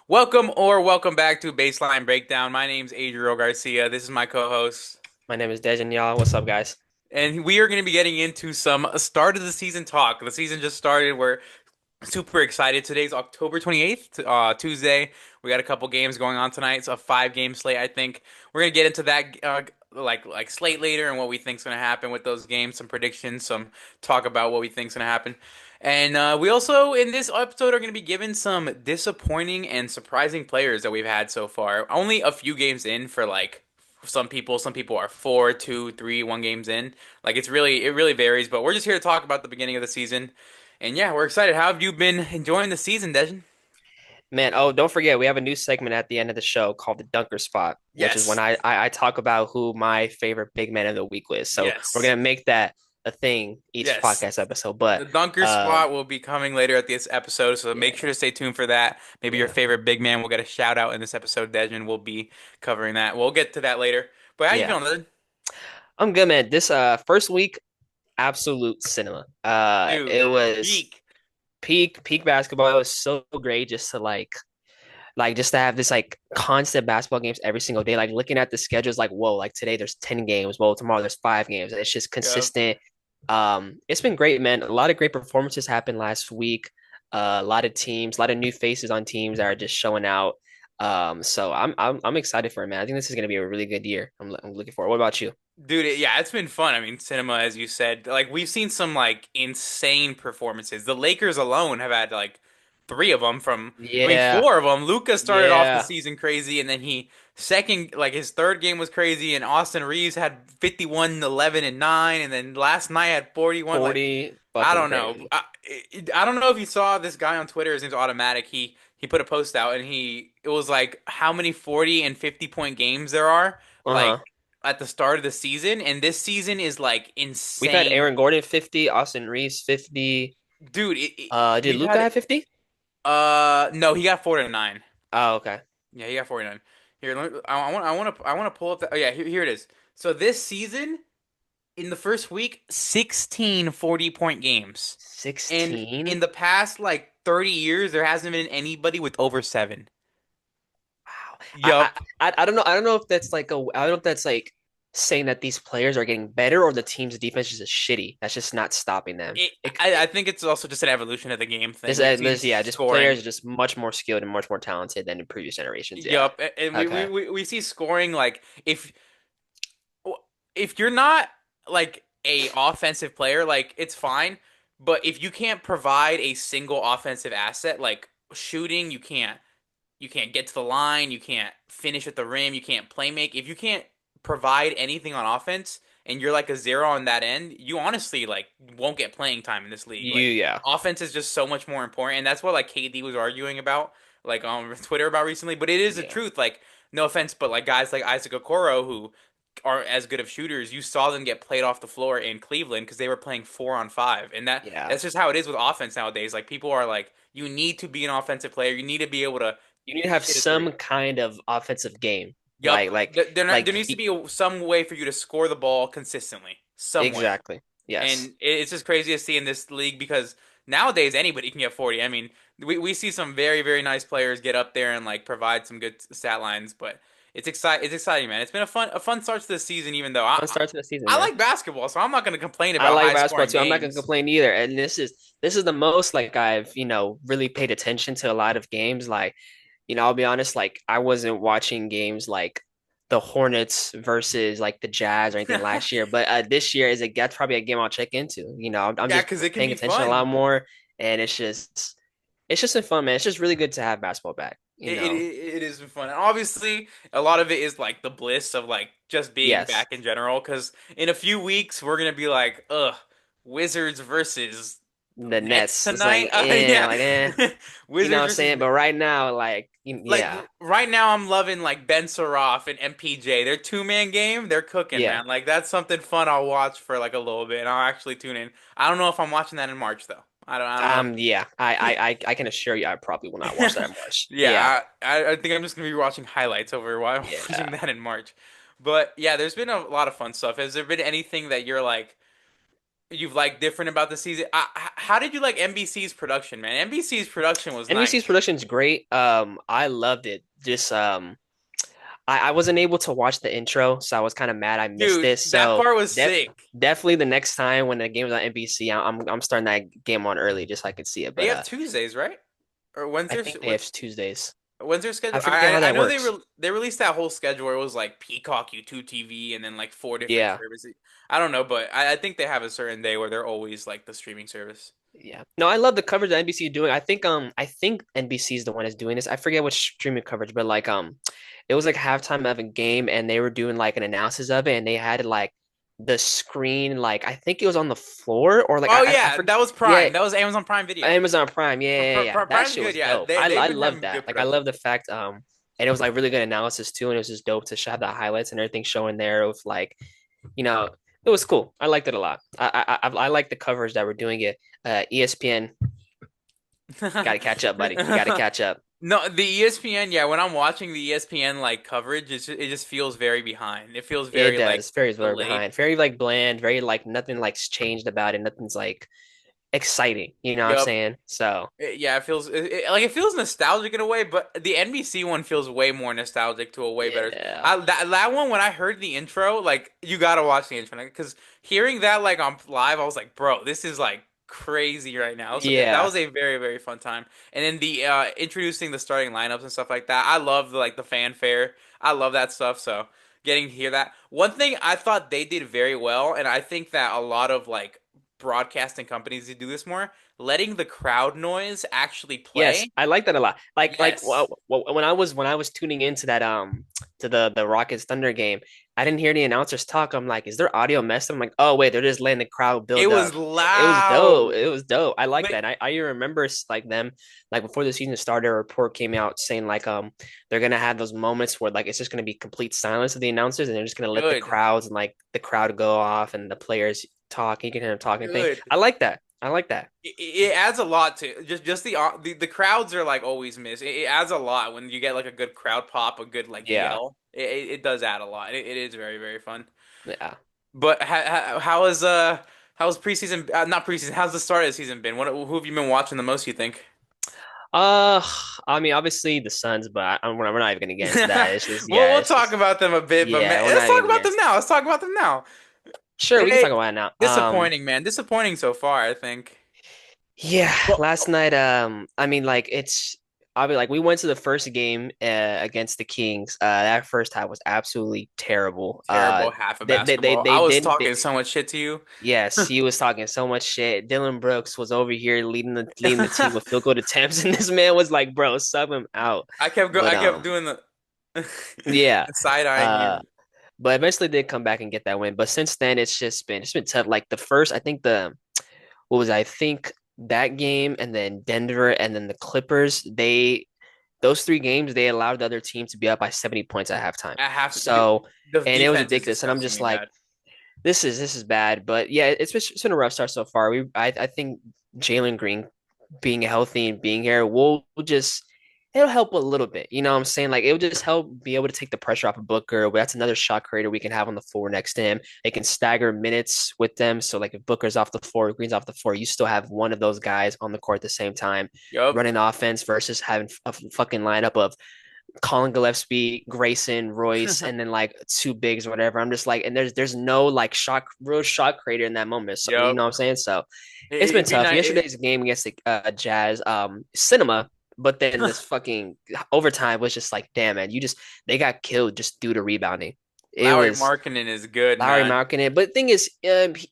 Welcome back to Baseline Breakdown. My name's Adriel Garcia. This is my co-host, My name is Dejan, y'all. What's up, guys? and we are going to be getting into some start of the season talk. The season just started. We're super excited. Today's October 28th, Tuesday. We got a couple games going on tonight. It's a five-game slate, I think. We're going to get into that like slate later and what we think's going to happen with those games, some predictions, some talk about what we think's going to happen. And we also in this episode are going to be given some disappointing and surprising players that we've had so far. Only a few games in for like some people. Some people are four, two, three, one games in. Like it really varies. But we're just here to talk about the beginning of the season. And yeah, we're excited. How have you been enjoying the season, Dejan? Man, oh, don't forget, we have a new segment at the end of the show called the Dunker Spot, which is when Yes. I talk about who my favorite big man of the week was. So we're Yes. gonna make that a thing each Yes. podcast episode. The But dunker spot will be coming later at this episode, so make yeah, sure to stay tuned for that. Maybe your yeah, favorite big man will get a shout out in this episode. Dejan will be covering that. We'll get to that later. But how you yeah. feeling, Dejan? I'm good, man. This first week, absolute cinema. Dude, It was peak. peak basketball. It was so great just to like just to have this like constant basketball games every single day. Like looking at the schedules, like whoa, like today there's 10 games, well tomorrow there's 5 games. It's just Yep. consistent. It's been great, man. A lot of great performances happened last week. A lot of teams, a lot of new faces on teams that are just showing out. So I'm excited for it, man. I think this is gonna be a really good year. I'm looking forward. What about you? Dude, yeah, it's been fun. I mean, cinema, as you said, like we've seen some like insane performances. The Lakers alone have had like three of them Yeah, four of them. Luca started off the yeah. season crazy, and then like his third game was crazy, and Austin Reeves had 51, 11, and 9, and then last night had 41. Like, 40 I fucking don't know. crazy. I don't know if you saw this guy on Twitter. His name's Automatic. He put a post out, and it was like how many 40 and 50 point games there are. Like Uh-huh. at the start of the season, and this season is like We've had insane. Aaron Gordon 50, Austin Reeves 50. Dude, Did we've Luca had have 50? no, he got 49. Oh, okay. Yeah, he got 49. Here, I want to pull up the, oh yeah, here it is. So this season in the first week, 16 40 point games. And in 16? the past like 30 years, there hasn't been anybody with over 7. Wow. Yup. I don't know. I don't know if that's like I don't know if that's like saying that these players are getting better or the team's defense is just shitty. That's just not stopping them. I think it's also just an evolution of the game thing. This, We've seen yeah, just players scoring. are just much more skilled and much more talented than in previous generations. Yeah. Yup, and Okay. we see scoring like if you're not like a offensive player, like it's fine, but if you can't provide a single offensive asset, like shooting, you can't get to the line, you can't finish at the rim, you can't play make. If you can't provide anything on offense and you're like a zero on that end, you honestly like won't get playing time in this league. Like Yeah. offense is just so much more important, and that's what like KD was arguing about like on Twitter about recently. But it is the Yeah. truth. Like no offense, but like guys like Isaac Okoro who aren't as good of shooters, you saw them get played off the floor in Cleveland because they were playing 4 on 5, and Yeah. that's just how it is with offense nowadays. Like people are like, you need to be an offensive player. You need to be able to You need to have hit a three. some kind of offensive game. Yup. There Like needs to be some way for you to score the ball consistently, some way. exactly. Yes. And it's just crazy to see in this league because nowadays anybody can get 40. I mean, we see some very, very nice players get up there and like provide some good stat lines, but it's exciting, man. It's been a fun start to the season, even though Fun start to the season, I man. like basketball, so I'm not gonna complain I about like high basketball scoring too. I'm not gonna games. complain either. And this is the most like I've, really paid attention to a lot of games. Like, I'll be honest, like I wasn't watching games like the Hornets versus like the Jazz or anything last year. But this year that's probably a game I'll check into. I'm Yeah, just because it can paying be attention a fun. lot more and it's just been fun, man. It's just really good to have basketball back, It is fun. And obviously, a lot of it is like the bliss of like just being Yes. back in general. Because in a few weeks, we're gonna be like, ugh, Wizards versus The Nets Nets. It's like, tonight. Yeah, like, eh. You know what Wizards I'm versus saying? But right now, like, like yeah. right now, I'm loving like Ben Saroff and MPJ. Their two-man game, they're cooking, Yeah. man. Like that's something fun. I'll watch for like a little bit, and I'll actually tune in. I don't know if I'm watching that in March though. I don't know. Yeah. I can assure you I probably will not watch that in March. Yeah. Yeah, I think I'm just gonna be watching highlights over while watching Yeah. that in March. But yeah, there's been a lot of fun stuff. Has there been anything that you're like? you've liked different about the season. How did you like NBC's production, man? NBC's production was NBC's nice. production is great. I loved it. Just I wasn't able to watch the intro, so I was kind of mad I missed Dude, this. that So part was def sick. definitely the next time when the game is on NBC, I'm starting that game on early just so I could see it. They But have Tuesdays, right? Or I think they have Tuesdays. when's their I schedule? forget how I that know works. they released that whole schedule where it was like Peacock, YouTube TV, and then like four different Yeah. services. I don't know, but I think they have a certain day where they're always like the streaming service. Yeah. No, I love the coverage that NBC is doing. I think NBC is the one that's doing this. I forget which streaming coverage, but like it was like halftime of a game and they were doing like an analysis of it and they had like the screen like I think it was on the floor or like Oh I yeah, forget. that was Yeah, Prime. That was Amazon Prime Video. Amazon Prime. Yeah. That Prime's shit good. was Yeah, dope. they've I been love having that. good Like I production. love the fact and it was like really good analysis too and it was just dope to have the highlights and everything showing there with like you know it was cool. I liked it a lot. I like the coverage that we're doing it. ESPN got to catch up, buddy. You got to catch up. No, the ESPN, yeah, when I'm watching the ESPN like coverage, it just feels very behind. It feels It very like does. Very delayed. behind. Very like bland. Very like nothing like's changed about it. Nothing's like exciting. You know what I'm Yup. saying? So Yeah, it feels like it feels nostalgic in a way, but the NBC one feels way more nostalgic to a way better. yeah, That one when I heard the intro, like you gotta watch the intro because hearing that like on live, I was like, bro, this is like crazy right now. So that yeah. was a very fun time. And then the introducing the starting lineups and stuff like that. I love like the fanfare. I love that stuff. So getting to hear that. One thing I thought they did very well, and I think that a lot of like broadcasting companies do this more, letting the crowd noise actually Yes, play. I like that a lot. Yes. When I was tuning into that to the Rockets Thunder game, I didn't hear the announcers talk. I'm like, is their audio messed up? I'm like, oh wait, they're just letting the crowd It build was up. It was dope. loud. It was dope. I like But that. I even remember like them like before the season started, a report came out saying like they're gonna have those moments where like it's just gonna be complete silence of the announcers and they're just gonna let the good. crowds and like the crowd go off and the players talk. You can hear them talking thing. Good. I like that. I like that. It adds a lot to just the crowds are like always miss. It adds a lot when you get like a good crowd pop, a good like Yeah. yell. It does add a lot. It is very fun. Yeah. But how is preseason not preseason? How's the start of the season been? Who have you been watching the most? You think? Uh, I mean, obviously the Suns, but we're not even gonna get into that. It's just, We'll it's talk just, about them a bit, but yeah, man, we're let's not talk even gonna about get them into. now. Let's talk about them now. Sure, we can talk about it now. Disappointing, man. Disappointing so far, I think. Yeah, Well, last night, I mean, like I'll be like, we went to the first game against the Kings. That first half was absolutely terrible. terrible half of basketball. I They was didn't. talking so much shit to you. Yes, he was talking so much shit. Dylan Brooks was over here leading the team with field goal attempts, and this man was like, "Bro, sub him out." But I kept doing the, yeah. the side eyeing Uh, you. but eventually they come back and get that win. But since then, it's been tough. Like the first, I think the what was it? I think that game and then Denver and then the Clippers. Those three games they allowed the other team to be up by 70 points at halftime. I have to. So The and it was defense is ridiculous. And I'm just disgustingly like, bad. this is bad. But yeah, it's been a rough start so far. I think Jalen Green being healthy and being here will just it'll help a little bit. You know what I'm saying? Like it'll just help be able to take the pressure off of Booker. That's another shot creator we can have on the floor next to him. They can stagger minutes with them. So like if Booker's off the floor, Green's off the floor, you still have one of those guys on the court at the same time Yup. running offense versus having a fucking lineup of Colin Gillespie, Grayson, Royce, and then like two bigs or whatever. I'm just like, and there's no like real shot creator in that moment. So you Yup. know what I'm saying? So it's been It'd be tough. nice. Yesterday's game against the Jazz, cinema, but then this fucking overtime was just like, damn man, they got killed just due to rebounding. It Lowry was Markkinen is good, Lowry man. marking it, but the thing is,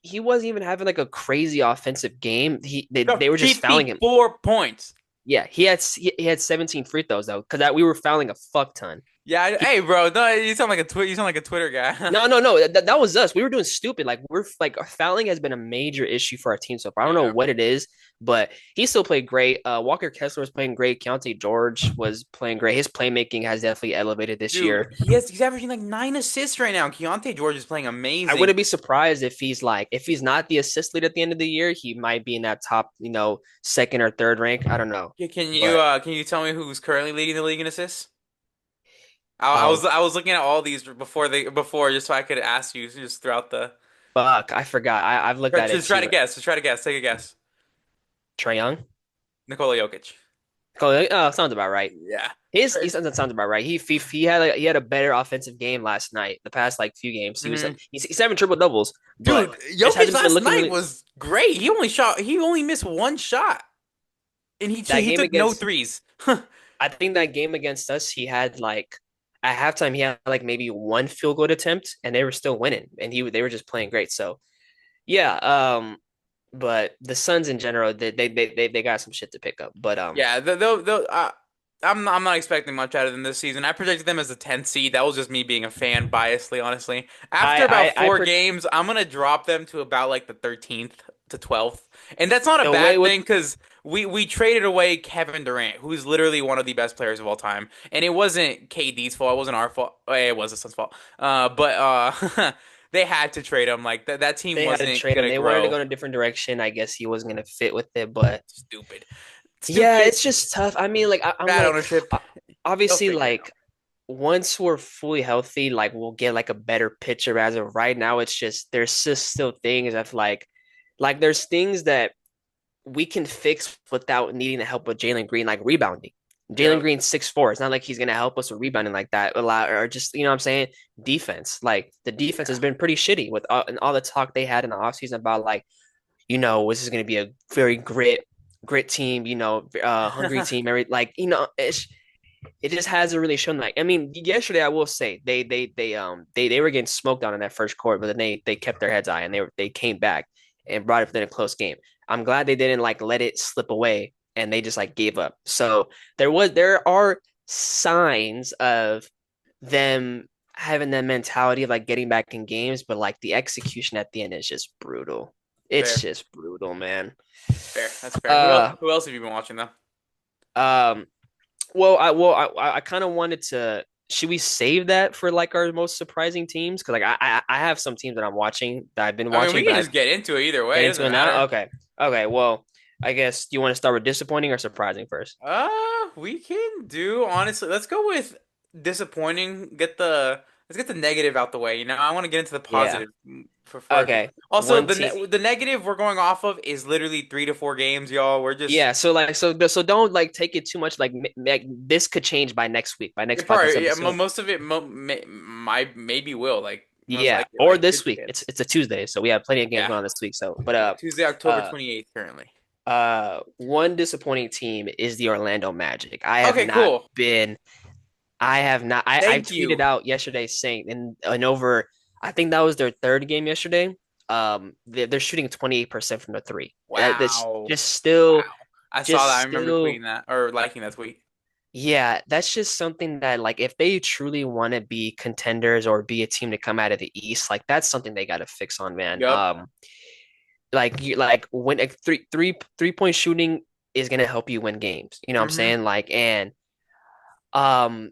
he wasn't even having like a crazy offensive game. Got They were just fouling him. 54 points. Yeah, he had 17 free throws though, because we were fouling a fuck ton. Yeah, hey, bro. No, you sound like a you sound like a Twitter guy. No. That was us. We were doing stupid. Like we're like fouling has been a major issue for our team so far. I don't know Yeah. what it is, but he still played great. Walker Kessler was playing great. Keontae George was playing great. His playmaking has definitely elevated this Dude, year. he's averaging like 9 assists right now. Keontae George is playing I amazing. wouldn't be surprised if if he's not the assist lead at the end of the year, he might be in that top, second or third rank. I don't know. Yeah, But can you tell me who's currently leading the league in assists? um I was looking at all these before just so I could ask you just throughout the. Fuck, I forgot. I've looked at it Just try to too. guess. Just try to guess. Take a guess. Trae Young. Nikola Jokic. Oh, sounds about right. Yeah. His he sounds about right. He had a better offensive game last night. The past like few games, he was Hmm. he's having triple doubles, but Dude, just Jokic hasn't been last looking night really. was great. He only missed one shot, and That he game took no against threes. I think that game against us, he had like at halftime he had like maybe one field goal attempt, and they were still winning, and they were just playing great. So yeah, but the Suns in general, they got some shit to pick up. But Yeah, I'm not expecting much out of them this season. I projected them as a 10th seed. That was just me being a fan, biasly, honestly. After about I four games, I'm gonna drop them to about like the 13th to 12th, and that's not a the way bad with thing because we traded away Kevin Durant, who's literally one of the best players of all time, and it wasn't KD's fault. It wasn't our fault. It was the Suns' fault. But they had to trade him. Like that team they had to wasn't trade him, gonna they wanted to go grow. in a different direction. I guess he wasn't gonna fit with it, but Stupid, yeah, stupid, it's just tough. I mean, like I'm bad like ownership. o- They'll obviously figure it out. like once we're fully healthy, like we'll get like a better picture. As of right now, it's just there's just still things that like there's things that we can fix without needing the help of Jalen Green, like rebounding. Jalen Yep. Green's 6'4". It's not like he's gonna help us with rebounding like that a lot, or just you know what I'm saying. Defense, like the defense has Yeah. been pretty shitty with and all the talk they had in the offseason about like this is gonna be a very grit team, hungry team. Every like it just hasn't really shown. Like I mean, yesterday I will say they were getting smoked on in that first quarter, but then they kept their heads high and they came back and brought it within a close game. I'm glad they didn't like let it slip away and they just like gave up. So there are signs of them having that mentality of like getting back in games, but like the execution at the end is just brutal. It's Fair. just brutal, man. Fair. That's fair. Uh, Who else have you been watching though? um, I kind of wanted to. Should we save that for like our most surprising teams? Because like I have some teams that I'm watching that I've been I mean, watching, we but can I just get into it either way. get It into doesn't it now. matter. Okay. Well, I guess do you want to start with disappointing or surprising first? We can do honestly. Let's go with disappointing. Let's get the negative out the way. I want to get into the Yeah. positive for first. Okay. Also, One team. the negative we're going off of is literally 3 to 4 games, y'all. We're just Yeah. So like so don't like take it too much. Like this could change by next week, by next it podcast probably yeah, episode. most of it might maybe will like most Yeah. likely Or like good this week. chance. It's a Tuesday, so we have plenty of games Yeah, going on this week. So, but yeah. Tuesday, October uh 28th currently. one disappointing team is the Orlando Magic. Okay, cool. I have not. I Thank tweeted you. out yesterday saying and over. I think that was their third game yesterday. They're shooting 28% from the three. That's Wow. Wow. I saw that. just I remember still, tweeting that or liking that tweet. yeah. That's just something that like if they truly want to be contenders or be a team to come out of the East, like that's something they got to fix on, man. Yup. Like you like when a three-point shooting is gonna help you win games. You know what I'm Mm-hmm. saying? Like and um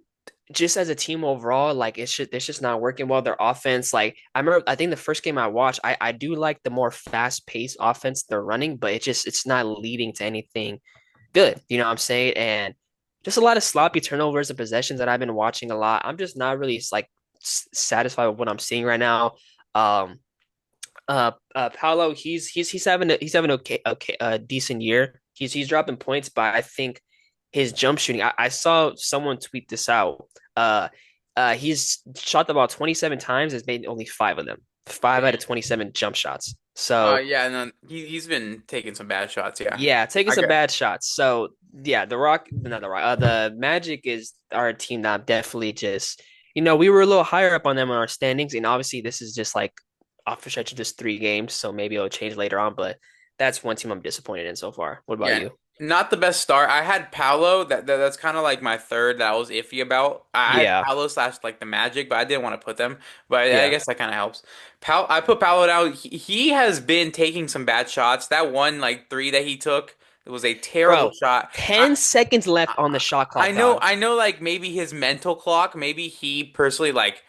just as a team overall, like it's just not working well. Their offense, like I think the first game I watched, I do like the more fast paced offense they're running, but it's not leading to anything good. You know what I'm saying? And just a lot of sloppy turnovers and possessions that I've been watching a lot. I'm just not really like satisfied with what I'm seeing right now. Um, Paolo, he's having a decent year. He's dropping points, but I think his jump shooting. I saw someone tweet this out. Uh, he's shot the ball 27 times, has made only five of them. Five out of Damn. 27 jump shots. So Yeah, and then he's been taking some bad shots. Yeah, yeah, taking I some get. bad shots. So yeah, the Magic is our team that I'm definitely just, we were a little higher up on them on our standings, and obviously this is just like off the stretch of just 3 games, so maybe it'll change later on. But that's one team I'm disappointed in so far. What about Yeah, you? not the best start. I had Paolo. That's kind of like my third that I was iffy about. I had Yeah, Paolo slash like the Magic, but I didn't want to put them. But I yeah, guess that kind of helps. I put Paolo down. He has been taking some bad shots. That one like three that he took, it was a terrible bro. shot. 10 seconds left on the shot clock, dog. I know, like maybe his mental clock, maybe he personally like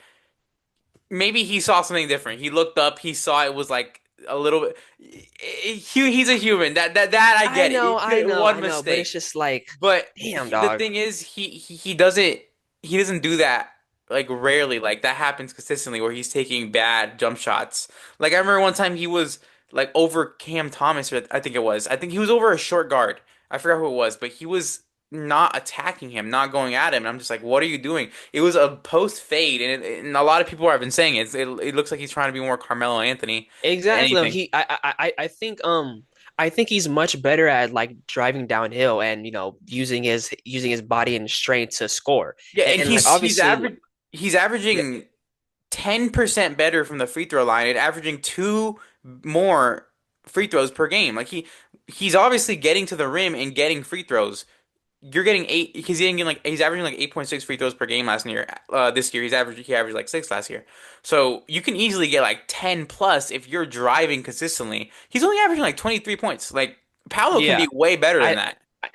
maybe he saw something different. He looked up, he saw it was like a little bit. He's a human. That I get it. One I know, but it's mistake, just like, but damn, the dog. thing is, he doesn't do that. like rarely. Like that happens consistently where he's taking bad jump shots. Like I remember one time he was like over Cam Thomas, or I think it was. I think he was over a short guard. I forgot who it was, but he was not attacking him, not going at him. And I'm just like, what are you doing? It was a post fade, and a lot of people have been saying it looks like he's trying to be more Carmelo Anthony than Exactly. No, anything. I think he's much better at like driving downhill and using his body and strength to score. Yeah, and And like obviously he's yeah, averaging 10% better from the free throw line and averaging two more free throws per game. Like he's obviously getting to the rim and getting free throws. You're getting eight. He's averaging like 8.6 free throws per game last year. This year he averaged like six last year. So you can easily get like 10 plus if you're driving consistently. He's only averaging like 23 points. Like Paolo can yeah. be way better than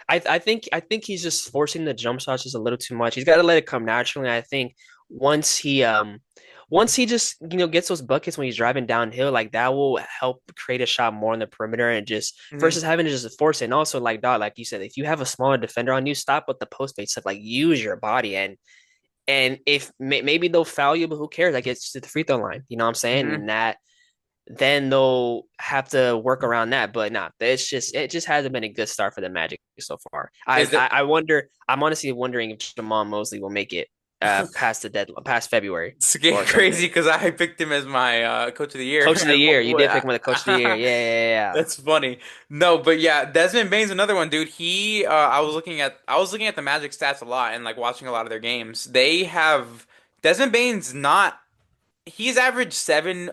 I that. I think he's just forcing the jump shots just a little too much. He's got to let it come naturally. And I think once he once he just gets those buckets when he's driving downhill, like that will help create a shot more on the perimeter and just Mhm. versus having to just force it. And also like dog, like you said, if you have a smaller defender on you, stop with the post fade stuff. Like use your body and if maybe they'll foul you, but who cares? Like it's to the free throw line. You know what I'm saying? Mhm. And that then they'll have to work around that. But nah, it just hasn't been a good start for the Magic so far. Is that I wonder. I'm honestly wondering if Jamal Mosley will make it past the deadline, past February it's getting or something. crazy because I picked him as my coach of the year. Coach of the year, you did pick him as the coach of the year. Yeah, yeah, yeah. That's funny. No, but yeah, Desmond Bane's another one, dude. I was looking at the Magic stats a lot and like watching a lot of their games. They have Desmond Bane's not he's averaged seven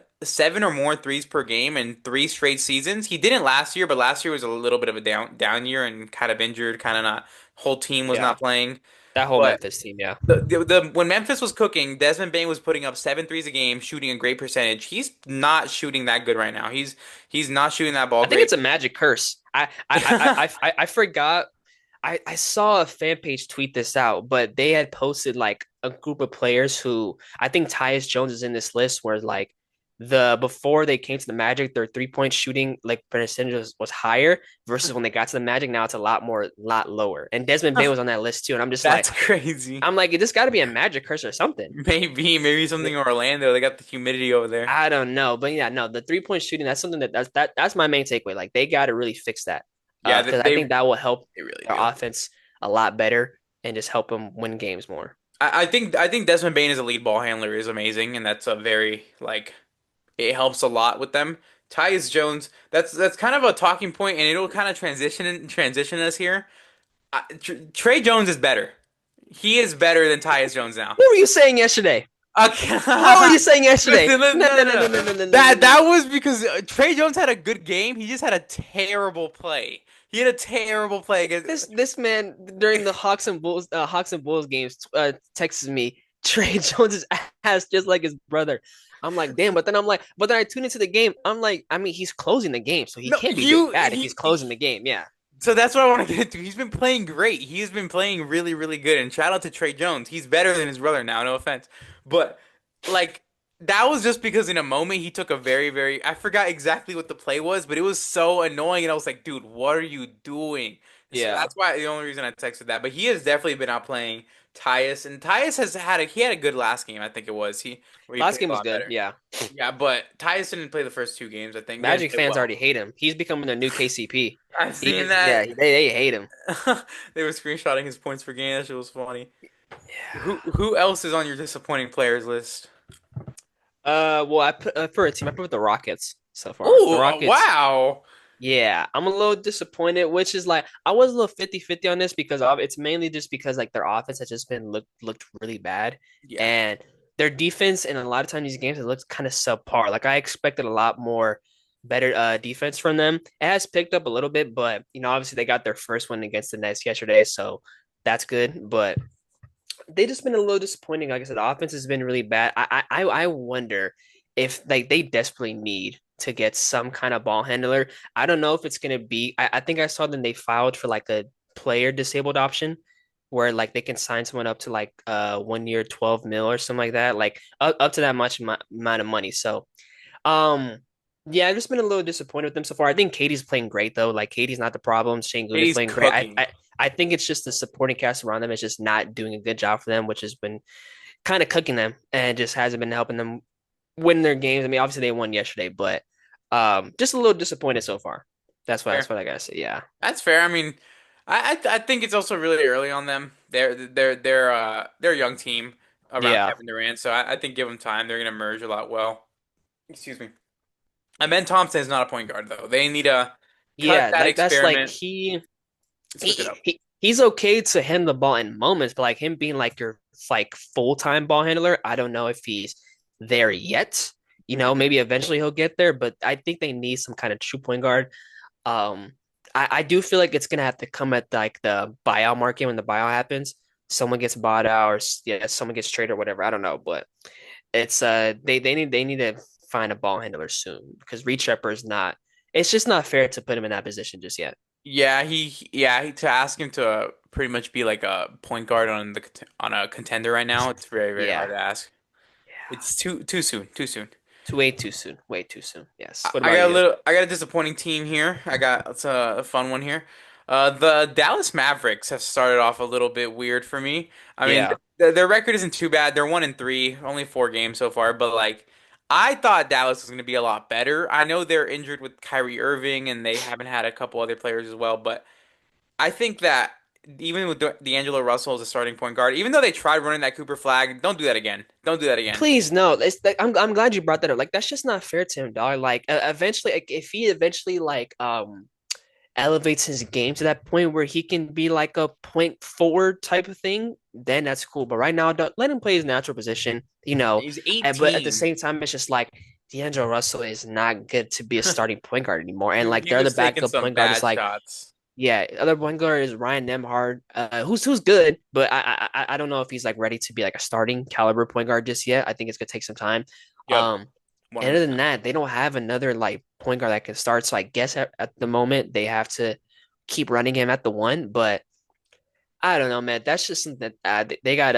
or more threes per game in three straight seasons. He didn't last year, but last year was a little bit of a down year and kind of injured, kind of not whole team was Yeah, not playing. that whole But Memphis team. Yeah, the when Memphis was cooking, Desmond Bane was putting up seven threes a game, shooting a great percentage. He's not shooting that good right now. He's not shooting that ball I think great. it's a Magic curse. I forgot. I saw a fan page tweet this out, but they had posted like a group of players who I think Tyus Jones is in this list where like before they came to the Magic, their 3-point shooting like percentage was higher versus when they got to the Magic, now it's a lot lower. And Desmond Bain was on that list too. And That's crazy. I'm like, this got to be a Magic curse or something. Maybe something in Orlando. They got the humidity over there. I don't know. But yeah, no, the 3-point shooting, that's something that's my main takeaway. Like they got to really fix that. Yeah, Because I think that will help they really their do. offense a lot better and just help them win games more. I think Desmond Bane as a lead ball handler is amazing, and that's a very like it helps a lot with them. Tyus Jones, that's kind of a talking point, and it'll kind of transition us here. Trey Jones is better. He is better than Tyus Jones now. What were you saying yesterday? Okay. What were you saying yesterday? Listen, No, no, no, no, no, no, no. no, no, no, no, no, That no. was because Trey Jones had a good game. He just had a terrible play. He had a terrible play against. This man during the Hawks and Bulls games texts me Trey Jones is ass just like his brother. I'm like, damn, but then I tune into the game. I'm like, I mean, he's closing the game, so he No, can't be doing bad if he's closing the game. Yeah. so that's what I want to get into. He's been playing great. He's been playing really, really good. And shout out to Trey Jones. He's better than his brother now. No offense, but like that was just because in a moment he took a very I forgot exactly what the play was, but it was so annoying, and I was like, dude, what are you doing? So Yeah. that's why the only reason I texted that. But he has definitely been outplaying Tyus, and Tyus has had a good last game. I think it was where he Last played game a was lot good. better. Yeah. Yeah, but Tyus didn't play the first two games. I think they didn't Magic play fans well. already hate him. He's becoming the new KCP. I've seen He's yeah, that. they hate him. They were screenshotting his points per game. That shit was funny. Yeah. Who else is on your disappointing players list? Well, I put for a team, I put the Rockets so far. The Oh, Rockets. wow. Yeah, I'm a little disappointed, which is like I was a little 50-50 on this because it's mainly just because like their offense has just been looked really bad Yeah. and their defense in a lot of times these games it looks kind of subpar. Like I expected a lot more better defense from them. It has picked up a little bit, but obviously they got their first win against the Nets yesterday, so that's good. But they just been a little disappointing. Like I said, the offense has been really bad. I wonder if like they desperately need to get some kind of ball handler. I don't know if it's gonna be. I think I saw them they filed for like a player disabled option where like they can sign someone up to like 1 year 12 mil or something like that, like up to that much amount of money. So um yeah, I've just been a little disappointed with them so far. I think Katie's playing great though. Like Katie's not the problem. Shane Good is He's playing great. cooking. I think it's just the supporting cast around them is just not doing a good job for them, which has been kind of cooking them and just hasn't been helping them win their games. I mean, obviously they won yesterday, but just a little disappointed so far. That's Fair. what I gotta say. Yeah. That's fair. I mean, I think it's also really early on them. They're a young team around Yeah. Kevin Durant, so I think give them time. They're gonna merge a lot well. Excuse me. And Ben Thompson is not a point guard though. They need to cut Yeah, that like that's like experiment, switch it up. he's okay to hand the ball in moments, but like him being like your like full-time ball handler, I don't know if he's there yet. You know, maybe eventually he'll get there, but I think they need some kind of true point guard. Um, I do feel like it's gonna have to come at like the buyout market when the buyout happens. Someone gets bought out, or yeah, someone gets traded or whatever. I don't know, but it's they need to find a ball handler soon because Reed Shepard is not. It's just not fair to put him in that position just yet. To ask him to pretty much be like a point guard on a contender right now, it's very hard Yeah, to ask. It's too soon, too soon. way too soon. Way too soon. Yes. I What I about got a you? little, I got a disappointing team here. It's a fun one here. The Dallas Mavericks have started off a little bit weird for me. I mean, Yeah. their record isn't too bad. They're 1-3, only 4 games so far. But like, I thought Dallas was going to be a lot better. I know they're injured with Kyrie Irving, and they haven't had a couple other players as well. But I think that even with D'Angelo Russell as a starting point guard, even though they tried running that Cooper flag, don't do that again. Don't do that again. Please no. It's like I'm glad you brought that up. Like that's just not fair to him, dog. Like eventually, like, if he eventually like elevates his game to that point where he can be like a point forward type of thing, then that's cool. But right now, don't, let him play his natural position, you know. He's But at the 18. same time, it's just like D'Angelo Russell is not good to be a starting point guard anymore. And like He their other was taking backup some point guard is bad like, shots. yeah, other point guard is Ryan Nembhard, who's good, but I don't know if he's like ready to be like a starting caliber point guard just yet. I think it's gonna take some time. Yep, Um, and other than 100%. that, they don't have another like point guard that can start. So I guess at the moment they have to keep running him at the one. But I don't know, man. That's just something that they got.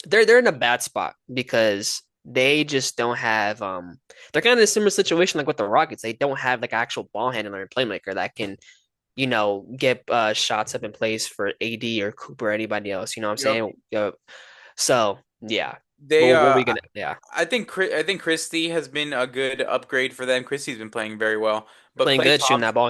They're in a bad spot because they just don't have. They're kind of in a similar situation like with the Rockets. They don't have like actual ball handler and playmaker that can get shots up in place for AD or Cooper or anybody else. You know what I'm Yep. saying? So yeah. They What we gonna? Yeah, I think Christie has been a good upgrade for them. Christie's been playing very well. But playing good, shooting that ball.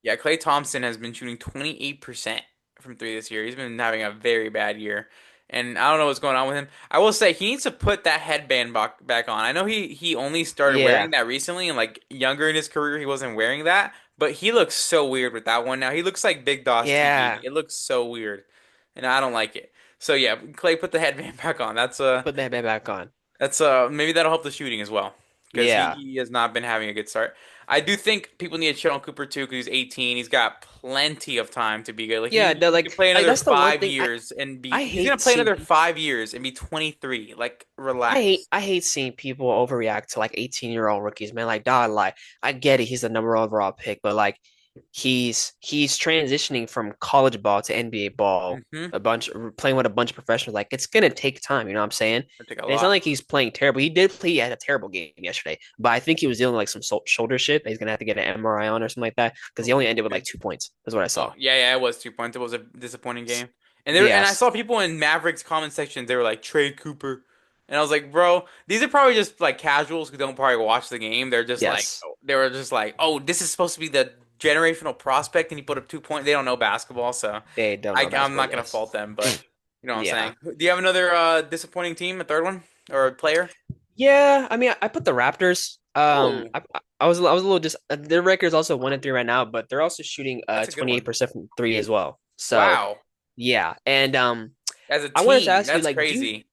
Yeah, Clay Thompson has been shooting 28% from three this year. He's been having a very bad year. And I don't know what's going on with him. I will say he needs to put that headband back on. I know he only started yeah, wearing that recently and like younger in his career he wasn't wearing that, but he looks so weird with that one now. He looks like Big Doss TV. yeah. It looks so weird. And I don't like it. So yeah, Clay put the headband back on. Put that back on. That's maybe that'll help the shooting as well because Yeah, he has not been having a good start. I do think people need to chill on Cooper too because he's 18. He's got plenty of time to be good. Like yeah. he can play Like another that's the one five thing years and be I he's gonna hate play seeing another people. 5 years and be 23. Like relax. I hate seeing people overreact to like 18-year-old rookies, man. Like, dog, like I get it, he's the number one overall pick, but like he's transitioning from college ball to NBA ball, Mm-hmm. playing with a bunch of professionals. Like it's gonna take time, you know what I'm saying? It'll take a And it's not lot. like he's playing terrible. He had a terrible game yesterday, but I think he was dealing with like some shoulder shit that he's gonna have to get an MRI on or something like that because he only ended with like 2 points. That's what I Oh saw. yeah, it was 2 points. It was a disappointing game. And I Yes, saw people in Mavericks comment section. They were like trade Cooper, and I was like, bro, these are probably just like casuals who don't probably watch the game. yes, They were just like, oh, this is supposed to be the generational prospect, and he put up 2 points. They don't know basketball, so they don't know I'm basketball. not gonna Yes, fault them. But you know what I'm yeah. saying. Do you have another disappointing team, a third one or a player? Yeah, I mean, I put the Raptors. Oh, I was a little their record's also 1-3 right now, but they're also shooting that's a good one. 28% from three as well. So Wow, yeah, and as a I wanted to team, ask you, that's like, crazy.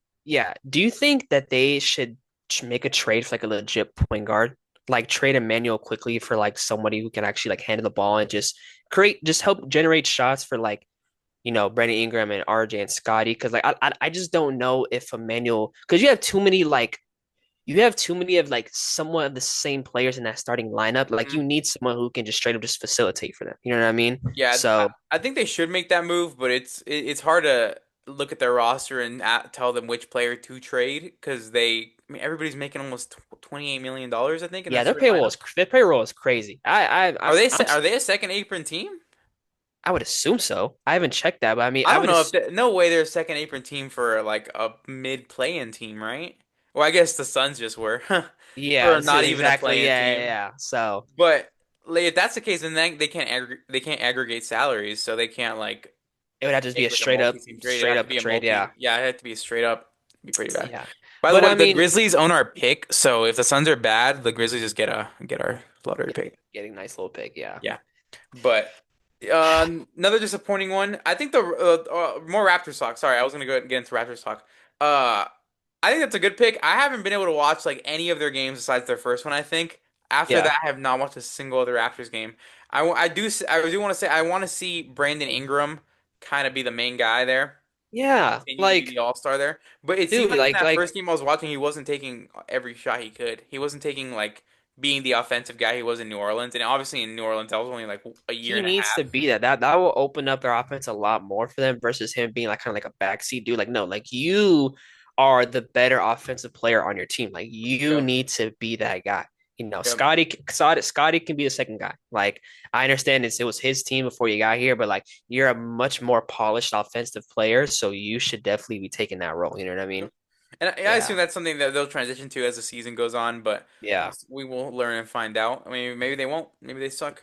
do you think that they should make a trade for like a legit point guard, like trade Emmanuel quickly for like somebody who can actually like handle the ball and just help generate shots for like Brandon Ingram and RJ and Scotty? Because like I just don't know if Emmanuel, because you have too many of like somewhat of the same players in that starting lineup. Like Mm-hmm. you need someone who can just straight up just facilitate for them. You know what I mean? Yeah, So I think they should make that move, but it's hard to look at their roster and tell them which player to trade because I mean, everybody's making almost $28 million, I think, in yeah, that starting lineup. their payroll is crazy. Are I'm are they a second apron team? I would assume so. I haven't checked that, but I mean, I I don't would know if assume, no way they're a second apron team for like a mid play-in team, right? Well, I guess the Suns just were yeah, for this is not even a exactly, play-in yeah, yeah, team. yeah. So But like, if that's the case, then they can't aggregate salaries, so they can't like it would have to just be make a like a multi-team trade. It'd straight have to up be a trade, yeah, multi. Yeah, it'd have to be a straight up. It'd be pretty bad. yeah. By the But way, I the mean, Grizzlies own our pick, so if the Suns are bad, the Grizzlies just get our lottery pick. getting nice little pick, yeah. Yeah, but another disappointing one. I think the more Raptors talk. Sorry, I was gonna go get into Raptors talk. Uh, I think that's a good pick. I haven't been able to watch like any of their games besides their first one, I think. After Yeah. that, I have not watched a single other Raptors game. I do want to say I want to see Brandon Ingram kind of be the main guy there, Yeah, continue to be like, the all-star there. But it seemed dude, like in that like, first game I was watching, he wasn't taking every shot he could. He wasn't taking like being the offensive guy he was in New Orleans. And obviously in New Orleans, that was only like a year he and a needs half. to be that. That will open up their offense a lot more for them versus him being like kind of like a backseat dude. Like, no, like you are the better offensive player on your team. Like you Yep. need to be that guy. Yep. Scotty can be the second guy. Like I understand it was his team before you got here, but like you're a much more polished offensive player, so you should definitely be taking that role. You know what I mean? Yep. And I Yeah. assume that's something that they'll transition to as the season goes on, but Yeah. we will learn and find out. I mean, maybe they won't. Maybe they suck.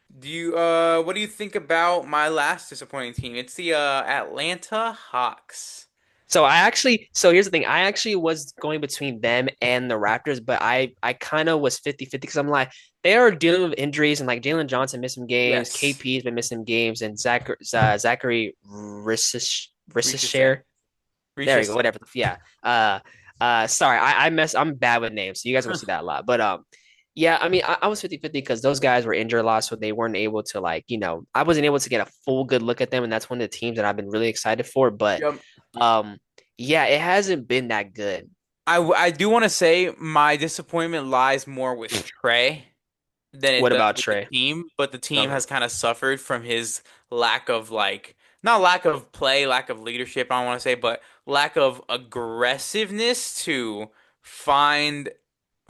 What do you think about my last disappointing team? It's the Atlanta Hawks. So here's the thing. I actually was going between them and the Raptors, but I kind of was 50-50 because I'm like, they are dealing with injuries and like Jalen Johnson missed some games, Yes. KP's been missing games, and Zachary Ricochet. Rishisher. There you go, Ricochet. whatever. Yeah. Sorry, I'm bad with names, so you guys will see that a lot. But yeah, I mean, I was 50-50 because those guys were injured a lot, so they weren't able to like, I wasn't able to get a full good look at them, and that's one of the teams that I've been really excited for. But Yep. um, yeah, it hasn't been that good. I do want to say my disappointment lies more with Trey than it What does about with the Trey? team, but the team Okay. has kind of suffered from his lack of like not lack of play, lack of leadership, I don't want to say, but lack of aggressiveness to find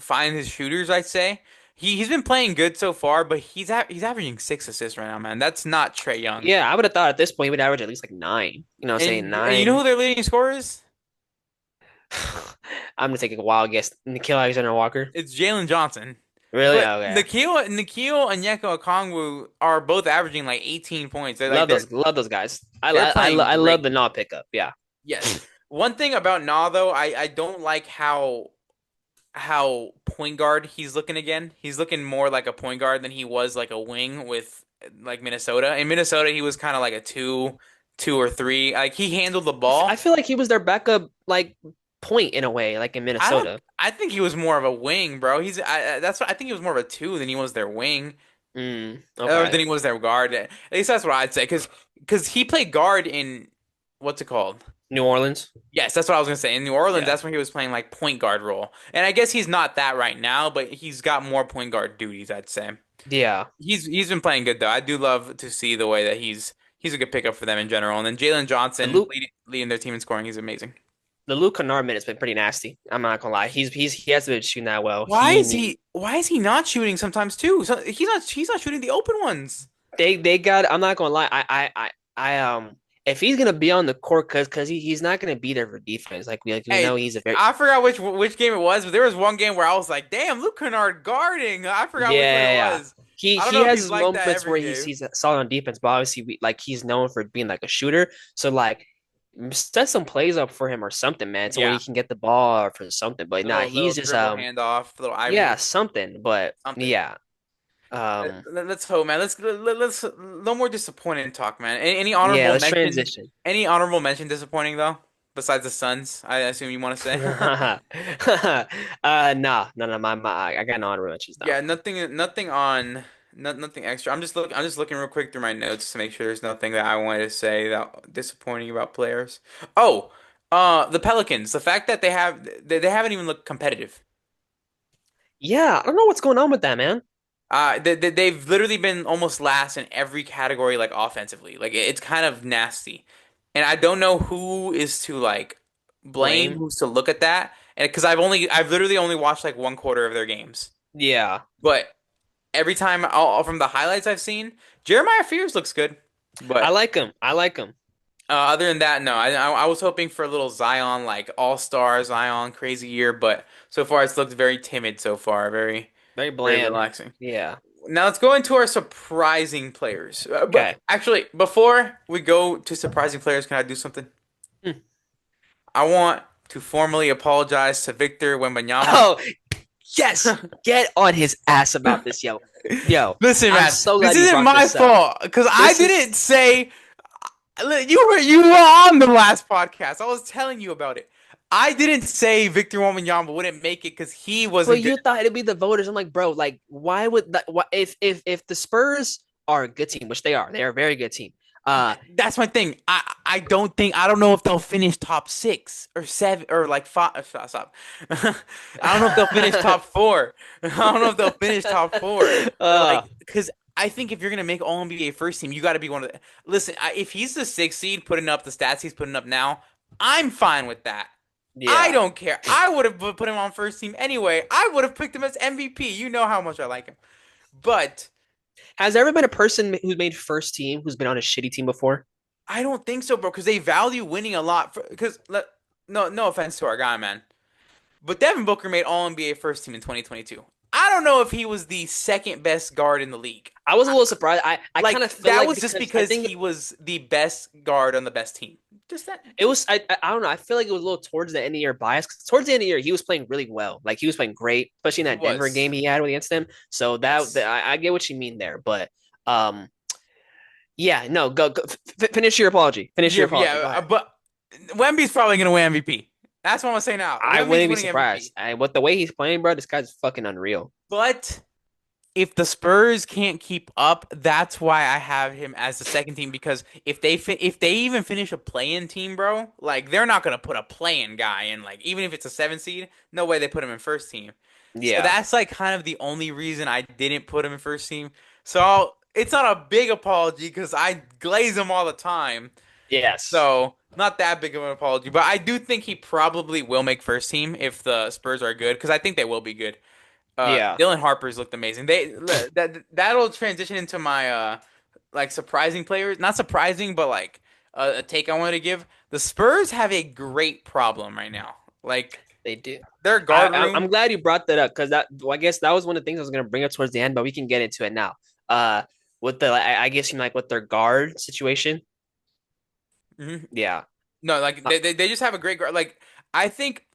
find his shooters, I'd say. He's been playing good so far, but he's averaging 6 assists right now, man. That's not Trey Young. Yeah, I would have thought at this point he would average at least like nine. You know what I'm saying? And you know who Nine. their leading scorer is? I'm gonna take a wild guess. Nikhil Alexander Walker. It's Jalen Johnson. Really? But Okay. Nikhil and Nyeka Okongwu are both averaging like 18 points. Love those guys. They're playing I love great. the Naw pickup. Yeah. Yes. One thing about Na though, I don't like how point guard he's looking again. He's looking more like a point guard than he was like a wing with like Minnesota. In Minnesota, he was kind of like a two or three. Like he handled the I ball. feel like he was their backup like point in a way, like in I don't. Minnesota. I think he was more of a wing, bro. That's what I think he was more of a two than he was their wing, or than Okay. he was their guard. At least that's what I'd say, because he played guard in what's it called? New Orleans. Yes, that's what I was gonna say. In New Orleans, Yeah. that's when he was playing like point guard role. And I guess he's not that right now, but he's got more point guard duties, I'd say. Yeah. He's been playing good though. I do love to see the way that he's a good pickup for them in general. And then Jalen The Johnson Luke leading their team in scoring, he's amazing. the Luke Kennard minute has been pretty nasty. I'm not gonna lie. He hasn't been shooting that well. He need Why is he not shooting sometimes too? So he's not shooting the open ones. they got I'm not gonna lie. If he's gonna be on the court because he's not gonna be there for defense. We know Hey, he's a very I forgot which game it was, but there was one game where I was like, "Damn, Luke Kennard guarding." I forgot which one it yeah. was. He I don't he know if has he's his like that moments every where game. he's solid on defense, but obviously he's known for being like a shooter. So like set some plays up for him or something, man, to where he Yeah, can get the ball or for something. But nah, little he's just dribble handoff, little yeah, Ivory something. But something. yeah. Um Let's hope, man. Let's no more disappointing talk, man. yeah, let's transition. Any honorable mention disappointing though, besides the Suns? I assume you want to say. I got no honorable mentions now. Yeah, nothing on, nothing extra. I'm just looking real quick through my notes to make sure there's nothing that I wanted to say that disappointing about players. Oh, the Pelicans. The fact that they haven't even looked competitive. Yeah, I don't know what's going on with that, man. They've literally been almost last in every category, like offensively. Like it's kind of nasty, and I don't know who is to like blame, Blame. who's to look at that. And because I've literally only watched like one quarter of their games, Yeah. but every time from the highlights I've seen, Jeremiah Fears looks good. I But like him. I like him. other than that, no. I was hoping for a little Zion, like All-Star Zion, crazy year, but so far it's looked very timid so far, very Very very bland. relaxing. Yeah. Now let's go into our surprising players. But Okay. actually, before we go to surprising players, can I do something? Hmm. I want to formally apologize to Victor Wembanyama. Oh, yes. Get on his ass about this, yo. Yo, Listen, I'm man, so this glad you isn't brought my this up. fault because I This is didn't say you were on the last podcast. I was telling you about it. I didn't say Victor Wembanyama wouldn't make it because he But wasn't good. you thought it'd be the voters. I'm like, bro, like, why would that? Why, if the Spurs are a good team, which they are a very good team. That's my thing. I don't know if they'll finish top 6 or 7 or like five. Stop. I don't know if they'll finish top 4. I don't know if they'll finish top 4. uh, Like, because I think if you're gonna make All NBA first team, you got to be one of the. Listen, if he's the 6th seed, putting up the stats he's putting up now, I'm fine with that. I yeah. don't care. I would have put him on first team anyway. I would have picked him as MVP. You know how much I like him. But Has there ever been a person who's made first team who's been on a shitty team before? I don't think so, bro, because they value winning a lot. Because no offense to our guy, man, but Devin Booker made All NBA first team in 2022. I don't know if he was the second best guard in the league. I was a little surprised. I kind Like of feel that like was just because I because think he was the best guard on the best team. Just that. it was I don't know. I feel like it was a little towards the end of the year bias. 'Cause towards the end of the year, he was playing really well. Like he was playing great, especially in He that Denver was. game he had against them. So Yes. I get what you mean there, but um, yeah, no, go finish your apology. Finish your Yeah, apology. Go yeah, ahead. but Wemby's probably gonna win MVP. That's what I'm gonna say now. I Wemby's wouldn't be winning surprised. MVP. With the way he's playing, bro, this guy's fucking unreal. But if the Spurs can't keep up, that's why I have him as the second team because if they even finish a play-in team, bro, like they're not gonna put a play-in guy in. Like even if it's a 7 seed, no way they put him in first team. So Yeah. that's like kind of the only reason I didn't put him in first team. So it's not a big apology because I glaze him all the time. Yes. So not that big of an apology, but I do think he probably will make first team if the Spurs are good because I think they will be good. Yeah. Dylan Harper's looked amazing. That'll transition into my like surprising players. Not surprising, but like a take I wanted to give. The Spurs have a great problem right now. Like They do. their guard I'm room. glad you brought that up because I guess that was one of the things I was gonna bring up towards the end, but we can get into it now. Uh, with the I guess you know, like with their guard situation. Mhm. Yeah. No, like Uh, they just have a great guard. Like I think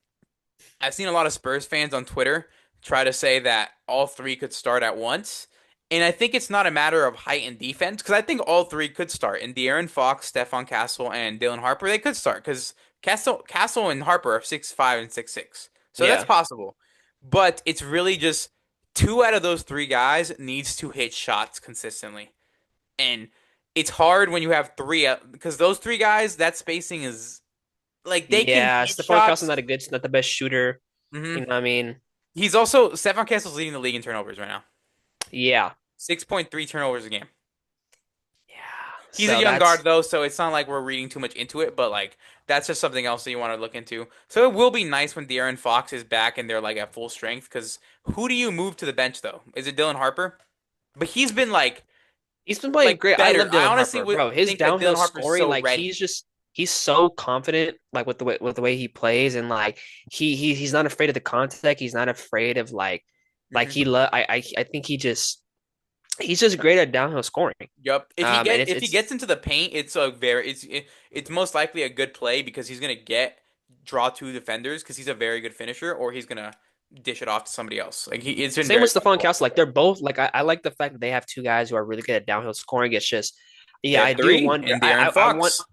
I've seen a lot of Spurs fans on Twitter try to say that all three could start at once. And I think it's not a matter of height and defense because I think all three could start. And De'Aaron Fox, Stephon Castle, and Dylan Harper, they could start because Castle and Harper are 6'5" and 6'6". So that's yeah. possible. But it's really just two out of those three guys needs to hit shots consistently. And it's hard when you have three because those three guys, that spacing is like they can Yeah. hit Stephon Castle's shots. not the best shooter. You Mhm. know what I mean? He's also Stephon Castle's leading the league in turnovers right now. Yeah. 6.3 turnovers a game. Yeah. He's a So young guard that's though, so it's not like we're reading too much into it, but like that's just something else that you want to look into. So it will be nice when De'Aaron Fox is back and they're like at full strength because who do you move to the bench though? Is it Dylan Harper? But he's been he's been playing like great. I better. love I Dylan honestly Harper, would bro. His think that downhill Dylan Harper's scoring, so like ready. he's so confident, like with the way he plays, and like he's not afraid of the contact. He's not afraid of like Hmm. he love. I think he's just great at downhill scoring. Yep. And If he gets into the paint, it's most likely a good play because he's gonna draw two defenders because he's a very good finisher, or he's gonna dish it off to somebody else. Like it's been same very with Stephon possible. Castle. Like they're both like I like the fact that they have two guys who are really good at downhill scoring. It's just They yeah, have I do three wonder. and De'Aaron I want Fox.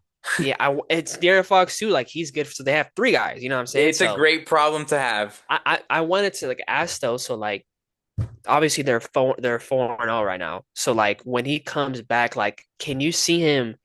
yeah, it's De'Aaron Fox too. Like he's good, so they have three guys. You know what I'm saying? It's a So great problem to have. I wanted to like ask though. So like obviously they're 4-0 right now. So like when he comes back, like can you see him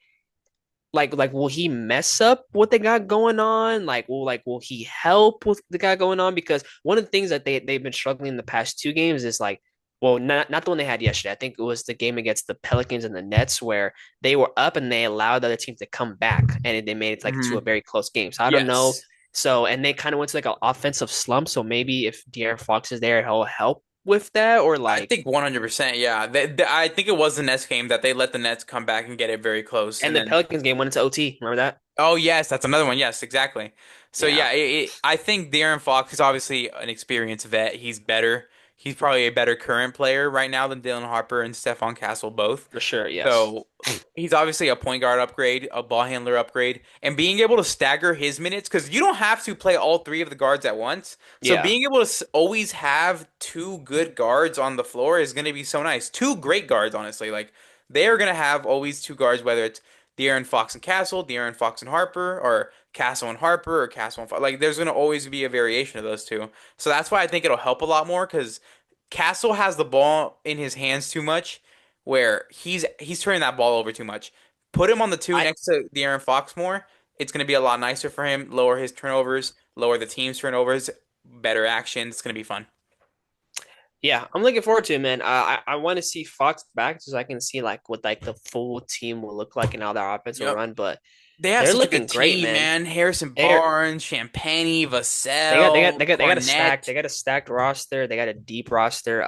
like will he mess up what they got going on? Will he help with the guy going on? Because one of the things that they've been struggling in the past two games is like well not the one they had yesterday. I think it was the game against the Pelicans and the Nets where they were up and they allowed the other team to come back and they made it like to a Hmm. very close game. So I don't know. Yes. So and they kind of went to like an offensive slump. So maybe if De'Aaron Fox is there, he'll help with that, or I like, think 100%. Yeah, I think it was the Nets game that they let the Nets come back and get it very close, and and the then Pelicans game went into OT. Remember that? oh yes, that's another one. Yes, exactly. So Yeah, yeah, I think De'Aaron Fox is obviously an experienced vet. He's better. He's probably a better current player right now than Dylan Harper and Stephon Castle both. for sure. Yes. So he's obviously a point guard upgrade, a ball handler upgrade, and being able to stagger his minutes because you don't have to play all three of the guards at once. So Yeah. being able to always have two good guards on the floor is going to be so nice. Two great guards, honestly. Like they are going to have always two guards, whether it's De'Aaron Fox and Castle, De'Aaron Fox and Harper, or Castle and Harper, or Castle and Fox. Like there's going to always be a variation of those two. So that's why I think it'll help a lot more because Castle has the ball in his hands too much where he's turning that ball over too much. Put him on the two I next to De'Aaron Fox more. It's going to be a lot nicer for him. Lower his turnovers, lower the team's turnovers, better action. It's going to be fun. Yeah, I'm looking forward to it, man. I want to see Fox back so I can see like what like the full team will look like and how their offense will Yep. run. But They have they're such a looking good great, team, man. man. Harrison They're Barnes, Champagny, they got they got Vassell, they got they got a stack Cornette. they got a stacked roster. They got a deep roster.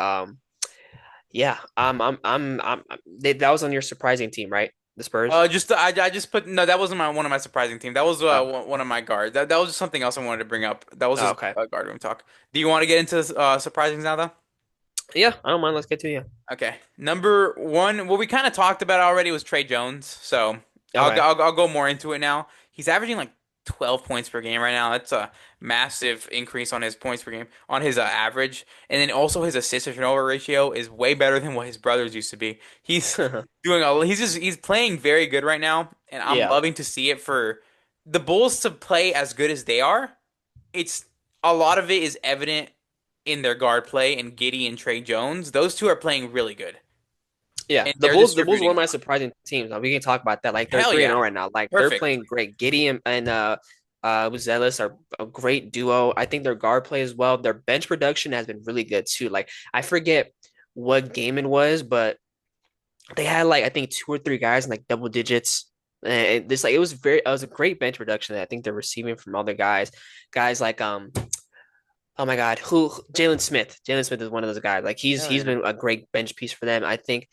Yeah. That was on your surprising team, right? The Spurs. Just I just put no. That wasn't my one of my surprising team. That was Oh, one of my guards. That was just something else I wanted to bring up. That was oh, just okay. guard room talk. Do you want to get into surprisings now, though? Yeah, I don't mind. Let's get to you. Okay. Number one, what we kind of talked about already was Trey Jones. So Okay. I'll go more into it now. He's averaging like 12 points per game right now. That's a massive increase on his points per game, on his average. And then also his assist to turnover ratio is way better than what his brothers used to be. He's playing very good right now, and I'm Yeah. loving to see it for the Bulls to play as good as they are. It's a lot of it is evident in their guard play and Giddey and Trey Jones. Those two are playing really good Yeah, and the they're Bulls were distributing one of a my lot. surprising teams. Now we can talk about that. Like they're Hell 3-0 yeah. right now. Like they're Perfect. playing great. Gideon and Zealous are a great duo. I think their guard play as well. Their bench production has been really good too. Like I forget what game it was, but they had like I think two or three guys in like double digits. And this like it was a great bench production that I think they're receiving from other guys. Guys like oh my God, who Jalen Smith. Jalen Smith is one of those guys. Like Hell he's yeah. been a great bench piece for them. I think